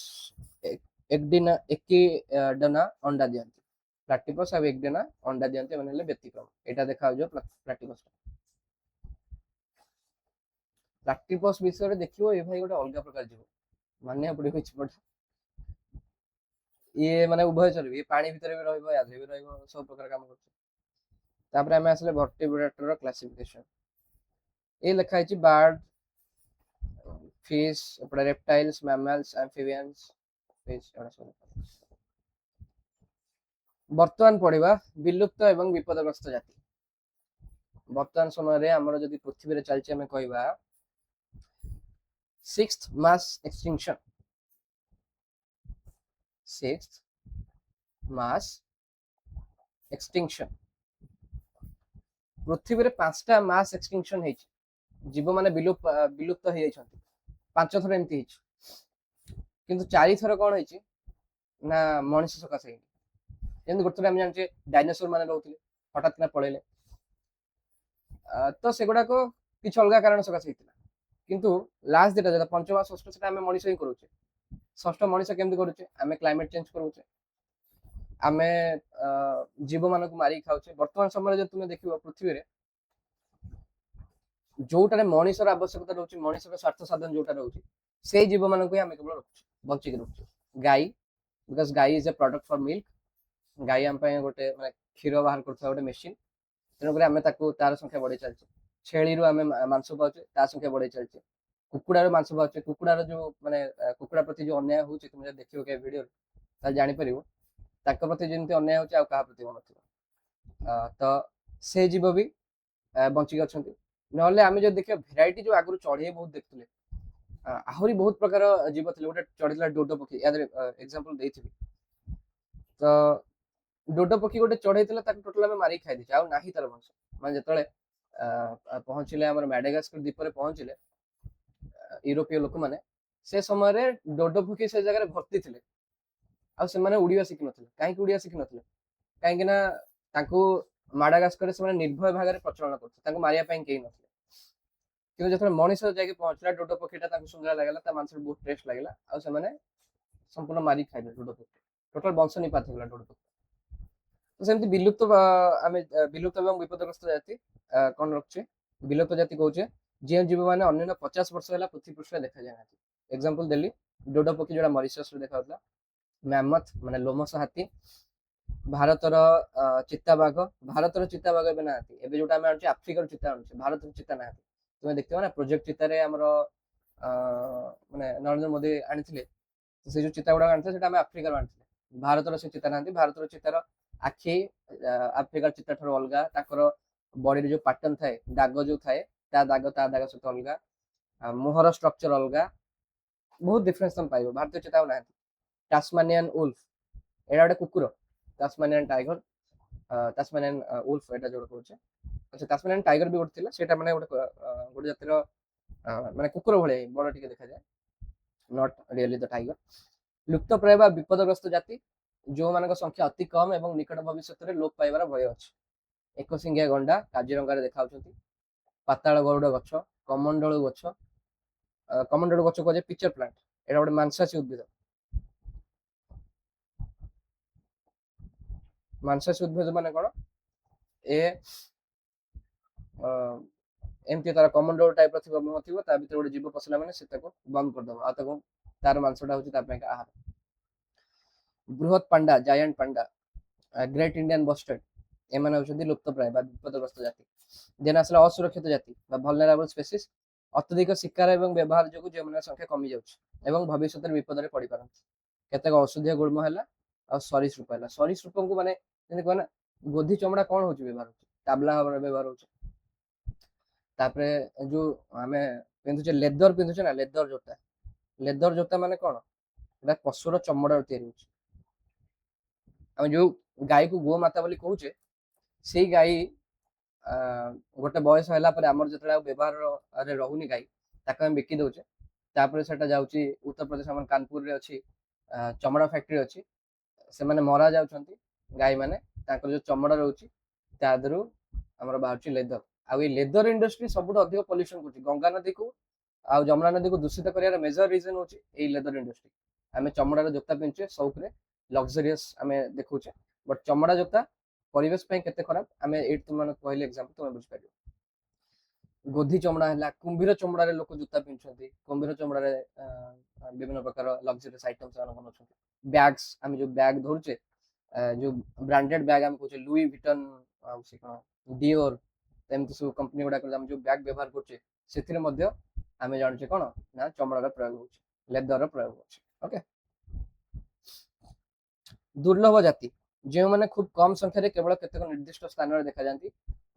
A: ଏକିଡନା ଅଣ୍ଡା ଦିଅନ୍ତି। ପ୍ଲାଟିପସ୍ ଆଉ ଏକିଡନା ଅଣ୍ଡା ଦିଅନ୍ତି, ଏମାନେ ହେଲେ ବ୍ୟତିକ୍ରମ। ଏଇଟା ଦେଖାଯାଉଛି ପ୍ଲାଟିପସ୍। ପ୍ଲାଟିପସ୍ ବିଷୟରେ ଦେଖିବ, ଏ ଭାଇ ଗୋଟେ ଅଲଗା ପ୍ରକାର ଯିବ, ମାନିବାକୁ ପଡିବ ଜୀବଟା। ଇଏ ମାନେ ଉଭୟଚର, ଇଏ ପାଣି ଭିତରେ ବି ରହିବ, ୟାଦେହରେ ବି ରହିବ, ସବୁ ପ୍ରକାର କାମ କରୁଛି। ତାପରେ ଆମେ ଆସିଲେ ଭର୍ଟିବ୍ରେଟର କ୍ଲାସିଫିକେସନ। ଏ ଲେଖା ହେଇଛି ବାର୍ଡ, ଫିଶ, ଏପଟେ ରେପ୍ଟାଇଲ୍ସ, ମ୍ୟାମାଲ୍ସ, ଆମ୍ଫିବିଆନ୍ସ, ଫିଶ ଏଗୁଡ଼ା ସବୁ। ବର୍ତ୍ତମାନ ପଢିବା ବିଲୁପ୍ତ ଏବଂ ବିପଦଗ୍ରସ୍ତ ଜାତି। ବର୍ତ୍ତମାନ ସମୟରେ ଆମର ଯଦି ପୃଥିବୀରେ ଚାଲିଛି, ଆମେ କହିବା 6th ମାସ୍ ଏକ୍ସଟିଂକ୍ସନ। 6th ମାସ୍ ଏକ୍ସଟିଂକ୍ସନ। ପୃଥିବୀରେ 5ଟା ମାସ୍ ଏକ୍ସଟିଂକ୍ସନ ହେଇଛି, ଜୀବ ମାନେ ବିଲୁପ୍ତ ହେଇଯାଇଛନ୍ତି। 5 ଥର ଏମିତି ହେଇଛି, କିନ୍ତୁ 4 ଥର କଣ ହେଇଛି ନା ମଣିଷ ସକାଶେ ହେଇନି। ଯେମିତି ଗୋଟେ ଥର ଆମେ ଜାଣିଛେ ଡାଇନୋସର ମାନେ ରହୁଥିଲେ, ହଠାତ୍ କିନା ପଳେଇଲେ। ତ ସେଗୁଡାକ କିଛି ଅଲଗା କାରଣ ସକାଶେ ହେଇଥିଲା। କିନ୍ତୁ ଲାଷ୍ଟ ଯେଟା 5ମ, 6ଠ, ସେଟା ଆମେ ମଣିଷ ହିଁ କରୁଛେ। ଷଷ୍ଠ ମଣିଷ କେମିତି କରୁଛେ, ଆମେ କ୍ଲାଇमेଟ ଚେଞ୍ଜ କରୁଛେ, ଆମେ ଜୀବ ମାନଙ୍କୁ ମାରିକି ଖାଉଛେ। ବର୍ତ୍ତମାନ ସମୟରେ ଯଦି ତୁମେ ଦେଖିବ ପୃଥିବୀରେ ଯୋଉଟାରେ ମଣିଷର ଆବଶ୍ୟକତା ରହୁଛି, ମଣିଷର ସ୍ୱାର୍ଥ ସାଧନ ଯୋଉଟା ରହୁଛି, ସେଇ ଜୀବ ମାନଙ୍କୁ ହିଁ ଆମେ କେବଳ ରଖୁଛୁ, ବଞ୍ଚିକି ରଖୁଛୁ। ଗାଈ, ବିକଜ ଗାଈ is a product for milk, ଗାଈ ଆମ ପାଇଁ ଗୋଟେ ମାନେ କ୍ଷୀର ବାହାର କରୁଥିବା ଗୋଟେ ମେସିନ, ତେଣୁକରି ଆମେ ତାକୁ ତାର ସଂଖ୍ୟା ବଢେଇ ଚାଲିଛେ। ଛେଳିରୁ ଆମେ ମାଂସ ପାଉଛେ, ତା ସଂଖ୍ୟା ବଢେଇ ଚାଲିଛେ। କୁକୁଡ଼ାରୁ ମାଂସ ପାଉଛେ, କୁକୁଡ଼ାର ଯୋଉ ମାନେ କୁକୁଡ଼ା ପ୍ରତି ଯୋଉ ଅନ୍ୟାୟ ହଉଛି, ତୁମେ ଯଦି ଦେଖିବ କେବେ ଭିଡିଓରେ ତାହେଲେ ଜାଣିପାରିବ ତାଙ୍କ ପ୍ରତି ଯେମିତି ଅନ୍ୟାୟ ହଉଛି ଆଉ କାହା ପ୍ରତି ହଉନଥିବ। ତ ସେ ଜୀବ ବି ବଞ୍ଚିକି ଅଛନ୍ତି। ନହେଲେ ଆମେ ଯଦି ଦେଖିବା ଭେରାଇଟି ଯୋଉ ଆଗରୁ ଚଢେଇ ବହୁତ ଦେଖୁଥିଲେ, ଆହୁରି ବହୁତ ପ୍ରକାର ଜୀବ ଥିଲେ। ଗୋଟେ ଚଢିଥିଲା ଡୋଡୋ ପକ୍ଷୀ, ୟା ଏକ୍ସାମ୍ପଲ ଦେଇଥିବି। ତ ଡୋଡୋ ପକ୍ଷୀ ଗୋଟେ ଚଢେଇଥିଲା, ତାକୁ ଟୋଟାଲ ଆମେ ମାରିକି ଖାଇଦେଇଛେ, ଆଉ ନାହିଁ ତାର ବଂଶ। ମାନେ ଯେତେବେଳେ ପହଞ୍ଚିଲେ ଆମର ମାଡାଗାସ୍କର ଦ୍ୱୀପରେ ପହଞ୍ଚିଲେ ୟୁରୋପୀୟ ଲୋକମାନେ, ସେ ସମୟରେ ଡୋଡୋ ପକ୍ଷୀ ସେ ଜାଗାରେ ଭର୍ତ୍ତି ଥିଲେ, ଆଉ ସେମାନେ ଉଡିବା ଶିଖିନଥିଲେ। କାହିଁକି ଉଡିବା ଶିଖିନଥିଲେ? କାହିଁକି ନା ତାଙ୍କୁ ମାଡାଗାସ୍କରରେ ସେମାନେ ନିର୍ଭୟ ଭାବରେ ପ୍ରଚଳନ କରୁଥିଲେ, ତାଙ୍କୁ ମାରିବା ପାଇଁ କେହି ନଥିଲେ। କିନ୍ତୁ ଯେତେବେଳେ ମଣିଷ ଯାଇକି ପହଞ୍ଚିଲା, ଡୋଡୋ ପକ୍ଷୀଟା ତାଙ୍କୁ ସୁନ୍ଦର ଲାଗିଲା, ତା ମାଂସ ବହୁତ ଟେଷ୍ଟ ଲାଗିଲା, ଆଉ ସେମାନେ ସମ୍ପୂର୍ଣ୍ଣ ମାରିକି ଖାଇଲେ ଡୋଡୋ ପକ୍ଷୀ। ଟୋଟାଲ ବଂଶ ନିପାତ ହେଇଗଲା ଡୋଡୋ ପକ୍ଷୀ। ତ ସେମିତି ବିଲୁପ୍ତ ଆମେ ବିଲୁପ୍ତ ଏବଂ ବିପଦଗ୍ରସ୍ତ ଜାତି କଣ ରଖୁଛେ? ବିଲୁପ୍ତ ଜାତି କହୁଛେ ଯେଉଁ ଜୀବମାନେ ଅନ୍ୟ 50 ବର୍ଷ ହେଲା ପୃଥିବୀ ପୃଷ୍ଠରେ ଦେଖାଯାଇନାହାନ୍ତି। ଏକ୍ସାମ୍ପଲ ଦେଲି, ଡୋଡୋ ପକ୍ଷୀ ଯୋଉଟା ମରିସସରେ ଦେଖାଯାଉଥିଲା, ମ୍ୟାମଥ ମାନେ ଲୋମସ ହାତୀ, ଭାରତର ଚିତାବାଘ। ଭାରତର ଚିତାବାଘ ଏବେ ନାହାନ୍ତି, ଏବେ ଯୋଉଟା ଆମେ ଆଣୁଛେ ଆଫ୍ରିକାର ଚିତା ଆଣୁଛେ, ଭାରତର ଚିତା ନାହାନ୍ତି। ତୁମେ ଦେଖିବ ନା ପ୍ରୋଜେକ୍ଟ ଚିତାରେ ଆମର ମାନେ ନରେନ୍ଦ୍ର ମୋଦୀ ଆଣିଥିଲେ, ସେ ଯୋଉ ଚିତା ଗୁଡାକ ଆଣିଥିଲେ ସେଟା ଆମେ ଆଫ୍ରିକାରୁ ଆଣିଥିଲେ। ଭାରତର ସେ ଚିତା ନାହାନ୍ତି। ଭାରତର ଚିତାର ଆଖି ଆଫ୍ରିକାର ଚିତା ଠାରୁ ଅଲଗା, ତାଙ୍କର ବଡିରେ ଯୋଉ ପାଟର୍ନ ଥାଏ, ଦାଗ ଯୋଉ ଥାଏ, ତା ଦାଗ ସହିତ ଅଲଗା, ମୁହଁର ଷ୍ଟ୍ରକ୍ଚର ଅଲଗା, ବହୁତ ଡିଫରେନ୍ସ ତମେ ପାଇବ। ଭାରତୀୟ ଚିତା ଆଉ ନାହାନ୍ତି। ଟାସମାନିଆନ ଉଲ୍ଫ, ଏଇଟା ଗୋଟେ କୁକୁର। ଟାସମାନିଆନ ଟାଇଗର, ଟାସମାନିଆନ ଉଲ୍ଫ ଏଇଟା ଯୋଉଟା କହୁଛେ। ଆଚ୍ଛା, ଟାସମାନିଆନ ଟାଇଗର ବି ଗୋଟେ ଥିଲା, ସେଇଟା ମାନେ ଗୋଟେ ଜାତିର ମାନେ କୁକୁର ଭଳିଆ ବଡ ଟିକେ ଦେଖାଯାଏ, ନଟ୍ ରିଏଲି ଦ ଟାଇଗର। ଲୁପ୍ତପ୍ରାୟ ବା ବିପଦଗ୍ରସ୍ତ ଜାତି, ଯୋଉମାନଙ୍କ ସଂଖ୍ୟା ଅତି କମ ଏବଂ ନିକଟ ଭବିଷ୍ୟତରେ ଲୋପ ପାଇବାର ଭୟ ଅଛି। ଏକଶିଙ୍ଗିଆ ଗଣ୍ଡା କାଜିରଙ୍ଗାରେ ଦେଖାଯାଉଛନ୍ତି। ପାତାଳ ଗରୁଡ ଗଛ, କମଣ୍ଡଳୁ ଗଛ, କମଣ୍ଡଳୁ ଗଛ କୁହାଯାଏ ପିଚର ପ୍ଲାଣ୍ଟ, ଏଇଟା ଗୋଟେ ମାଂସାଶୀ ଉଦ୍ଭିଦ। ମାଂସାଶୀ ଉଦ୍ଭିଦ ମାନେ କଣ? ଏ ଏମିତି ତାର କମଣ୍ଡଳ ଟାଇପର ଥିବ, ମୁହଁ ଥିବ, ତା ଭିତରେ ଗୋଟେ ଜୀବ ପଶିଲା ମାନେ ସେ ତାକୁ ବନ୍ଦ କରିଦବ, ଆଉ ତାକୁ ତାର ମାଂସଟା ହଉଛି ତା ପାଇଁ ଆହାର। ବୃହତ Panda, Giant Panda, great Indian ବଷ୍ଟେଡ, ଏମାନେ ହଉଛନ୍ତି ଲୁପ୍ତପ୍ରାୟ ବା ବିପଦଗ୍ରସ୍ତ ଜାତି। ଦେନ ଆସିଲା ଅସୁରକ୍ଷିତ ଜାତି ବା ଭଲନେରାବଲ ସ୍ପେସିସ୍, ଅତ୍ୟଧିକ ଶିକାର ଏବଂ ବ୍ୟବହାର ଯୋଗୁଁ ଯେଉଁମାନଙ୍କ ସଂଖ୍ୟା କମି ଯାଉଛି ଏବଂ ଭବିଷ୍ୟତରେ ବିପଦରେ ପଡିପାରନ୍ତି। କେତେକ ଔଷଧୀୟ ଗୁଳ୍ମ ହେଲା, ଆଉ ସରୀସୃପ ହେଲା। ସରୀସୃପଙ୍କୁ ମାନେ ଯେମିତି କହ ନା, ଗୋଧି ଚମଡା କଣ ହଉଛି ବ୍ୟବହାର ହଉଛି? ତାବଲା ଭାବରେ ବ୍ୟବହାର ହଉଛି। ତାପରେ ଯୋଉ ଆମେ ପିନ୍ଧୁଛେ ଲେଦର, ପିନ୍ଧୁଛେ ନା ଲେଦର ଜୋତା। ଲେଦର ଜୋତା ମାନେ କଣ? ଏଟା ପଶୁର ଚମଡାରୁ ତିଆରି ହଉଛି। ଆମେ ଯୋଉ ଗାଈକୁ ଗୋମାତା ବୋଲି କହୁଛେ, ସେଇ ଗାଈ ଗୋଟେ ବୟସ ହେଲା ପରେ ଆମର ଯେତେବେଳେ ଆଉ ବ୍ୟବହାରରେ ରହୁନି ଗାଈ, ତାକୁ ଆମେ ବିକି ଦଉଛେ। ତାପରେ ସେଟା ଯାଉଛି ଉତ୍ତରପ୍ରଦେଶ, ଆମର କାନପୁରରେ ଅଛି ଚମଡା ଫ୍ୟାକ୍ଟ୍ରି ଅଛି। ସେମାନେ ମରା ଯାଉଛନ୍ତି ଗାଈ ମାନେ, ତାଙ୍କର ଯୋଉ ଚମଡା ରହୁଛି ତା ଦେହରୁ ଆମର ବାହାରୁଛି ଲେଦର। ଆଉ ଏଇ ଲେଦର ଇଣ୍ଡଷ୍ଟ୍ରି ସବୁଠୁ ଅଧିକ ପଲ୍ୟୁସନ କରୁଛି। ଗଙ୍ଗା ନଦୀକୁ ଆଉ ଯମୁନା ନଦୀକୁ ଦୂଷିତ କରିବାର ମେଜର ରିଜନ ହଉଛି ଏଇ ଲେଦର ଇଣ୍ଡଷ୍ଟ୍ରି। ଆମେ ଚମଡାର ଜୋତା ପିନ୍ଧୁଛେ ସଉକରେ, ଲକ୍ସରିୟସ୍ ଆମେ ଦେଖୁଛେ, ବଟ୍ ଚମଡା ଜୋତା ପରିବେଶ ପାଇଁ କେତେ ଖରାପ ଆମେ ଏଇଠି ତୁମମାନଙ୍କୁ କହିଲେ ଏକ୍ସାମ୍ପଲ ତୁମେ ବୁଝିପାରିବ। ଗୋଧି ଚମଡା ହେଲା, କୁମ୍ଭୀର ଚମଡାରେ ଲୋକ ଜୋତା ପିନ୍ଧୁଛନ୍ତି, କୁମ୍ଭୀର ଚମଡାରେ ବିଭିନ୍ନ ପ୍ରକାର ଲକ୍ସରିୟସ୍ ଆଇଟମ ସେମାନେ ବନାଉଛନ୍ତି। ବ୍ୟାଗସ୍, ଆମେ ଯୋଉ ବ୍ୟାଗ ଧରୁଛେ, ଯୋଉ ବ୍ରାଣ୍ଡେଡ ବ୍ୟାଗ ଆମେ କହୁଛେ, ଲୁଇ ଭିଟନ, ଆଉ ସେ କଣ ଡିଓର, ଏମିତି ସବୁ କମ୍ପାନୀ ଗୁଡାକରେ ଆମେ ଯୋଉ ବ୍ୟାଗ ବ୍ୟବହାର କରୁଛେ, ସେଥିରେ ମଧ୍ୟ ଆମେ ଜାଣୁଛେ କଣ ନା ଚମଡାର ପ୍ରୟୋଗ ହଉଛି, ଲେଦରର ପ୍ରୟୋଗ ହଉଛି। ଓକେ। ଦୁର୍ଲଭ ଜାତି, ଯେଉଁମାନେ ଖୁବ କମ ସଂଖ୍ୟାରେ କେବଳ କେତେକ ନିର୍ଦ୍ଦିଷ୍ଟ ସ୍ଥାନରେ ଦେଖାଯାନ୍ତି।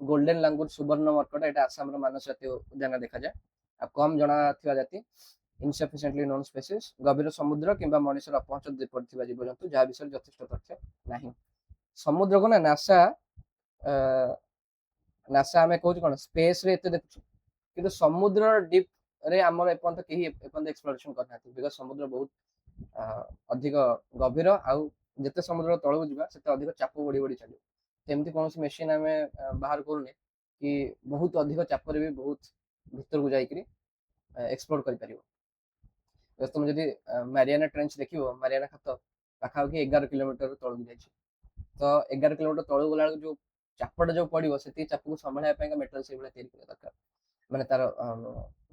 A: ଗୋଲ୍ଡେନ ଲାଙ୍ଗୁର, ସୁବର୍ଣ୍ଣ ମର୍କଟ, ଏଇଟା ଆସାମର ମାନସ ଜାତୀୟ ଉଦ୍ୟାନରେ ଦେଖାଯାଏ। ଆଉ କମ ଜଣାଥିବା ଜାତି, ଇନସଫିସିଏଣ୍ଟଲି ନୋନ୍ ସ୍ପେସିସ୍, ଗଭୀର ସମୁଦ୍ର କିମ୍ବା ମଣିଷର ଅପହଞ୍ଚ ପଡିଥିବା ଜୀବଜନ୍ତୁ, ଯାହା ବିଷୟରେ ଯଥେଷ୍ଟ ତଥ୍ୟ ନାହିଁ। ସମୁଦ୍ରକୁ ନା ନାସା ଆମେ କହୁଛୁ କଣ ସ୍ପେସ ରେ ଏତେ ଦେଖୁଛୁ, କିନ୍ତୁ ସମୁଦ୍ରର ଡିପ୍ ରେ ଆମର ଏପର୍ଯ୍ୟନ୍ତ କେହି ଏପର୍ଯ୍ୟନ୍ତ ଏକ୍ସପ୍ଲୋରେସନ କରିନାହାନ୍ତି। ବିକଜ ସମୁଦ୍ର ବହୁତ ଅଧିକ ଗଭୀର, ଆଉ ଯେତେ ସମୁଦ୍ର ତଳକୁ ଯିବା ସେତେ ଅଧିକ ଚାପ ବଢି ବଢି ଚାଲିବ। ସେମିତି କୌଣସି ମେସିନ ଆମେ ବାହାର କରୁନେ କି ବହୁତ ଅଧିକ ଚାପରେ ବି ବହୁତ ଭିତରକୁ ଯାଇକିରି ଏକ୍ସପ୍ଲୋର କରିପାରିବ। तुम जदि मारियाना ट्रेंच देखियो मारियाना खात पाखापाखि 11 किलोमीटर तळକୁ ଯାଇଛି ତ 11 किलोमीटर ତଳକୁ ଗଲା ବେଳକୁ ଯୋଉ ଚାପଟା ଯୋଉ ପଡିବ ସେତିକି ଚାପକୁ ସମ୍ଭାଳିବା ପାଇଁକା ମେଟାଲ ସେଇଭଳିଆ ତିଆରି କରିବା ଦରକାର ମାନେ ତାର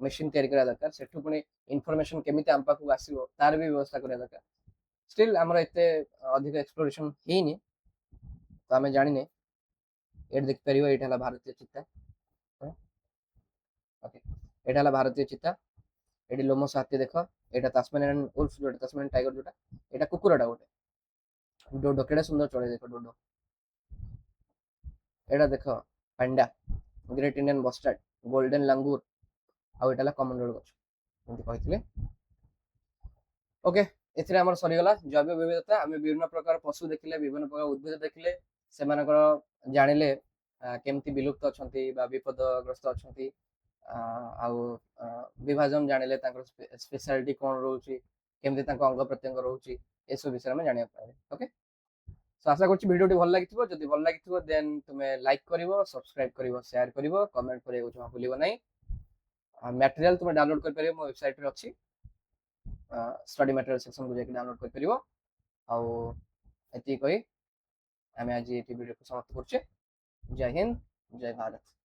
A: ମେସିନ ତିଆରି କରିବା ଦରକାର ସେଠୁ ପୁଣି ଇନଫର୍ମେସନ କେମିତି ଆମ ପାଖକୁ ଆସିବ ତାର ବି ବ୍ୟବସ୍ଥା କରିବା ଦରକାର ଷ୍ଟିଲ୍ ଆମର ଏତେ ଅଧିକ ଏକ୍ସପ୍ଲୋରେସନ ହେଇନି ତ ଆମେ ଜାଣିନେ ଏଠି ଦେଖିପାରିବ ଏଇଟା ହେଲା ଭାରତୀୟ ଚିତା ଓକେ ଏଇଟା ହେଲା ଭାରତୀୟ ଚିତା ଏଠି ଲୋମସ ହାତୀ ଦେଖ ଏଇଟା ତାସମାନିଆନ ଉଲ୍ଫ ଯୋଉଟା ତାସମାନିଆନ ଟାଇଗର ଯୋଉଟା ଏଇଟା କୁକୁରଟା ଗୋଟେ ଡୋଡୋ କେଡେ ସୁନ୍ଦର ଚଳେ ଦେଖ ଡୋଡୋ ଏଇଟା ଦେଖ panda great Indian bustard golden langur ଆଉ ଏଇଟା ହେଲା କମନ ରୋଡ ଗଛ ଏମିତି କହିଥିଲେ ଓକେ ଏଥିରେ ଆମର ସରିଗଲା ଜୈବ ବିବିଧତା ଆମେ ବିଭିନ୍ନ ପ୍ରକାର ପଶୁ ଦେଖିଲେ ବିଭିନ୍ନ ପ୍ରକାର ଉଦ୍ଭିଦ ଦେଖିଲେ ସେମାନଙ୍କର ଜାଣିଲେ କେମିତି ବିଲୁପ୍ତ ଅଛନ୍ତି ବା ବିପଦଗ୍ରସ୍ତ ଅଛନ୍ତି ଆଉ ବିଭାଜନ ଜାଣିଲେ ତାଙ୍କର ସ୍ପେଶାଲିଟି କଣ ରହୁଛି କେମିତି ତାଙ୍କ ଅଙ୍ଗ ପ୍ରତ୍ୟଙ୍ଗ ରହୁଛି ଏସବୁ ବିଷୟରେ ଆମେ ଜାଣିବାକୁ ପାଇଲେ ଓକେ ସୋ ଆଶା କରୁଛି ଭିଡ଼ିଓଟି ଭଲ ଲାଗିଥିବ ଯଦି ଭଲ ଲାଗିଥିବ ଦେନ୍ ତୁମେ ଲାଇକ୍ କରିବ ସବସ୍କ୍ରାଇବ କରିବ ସେୟାର କରିବ କମେଣ୍ଟ କରିବାକୁ ଜମା ଭୁଲିବ ନାହିଁ ମ୍ୟାଟେରିଆଲ ତୁମେ ଡାଉନଲୋଡ କରିପାରିବ ମୋ ୱେବସାଇଟରେ ଅଛି ଷ୍ଟଡି ମ୍ୟାଟେରିଆଲ ସେକ୍ସନକୁ ଯାଇକି ଡାଉନଲୋଡ କରିପାରିବ ଆଉ ଏତିକି କହି ଆମେ ଆଜି ଏଠି ଭିଡ଼ିଓକୁ ସମାପ୍ତ କରୁଛେ ଜୟ ହିନ୍ଦ ଜୟ ଭାରତ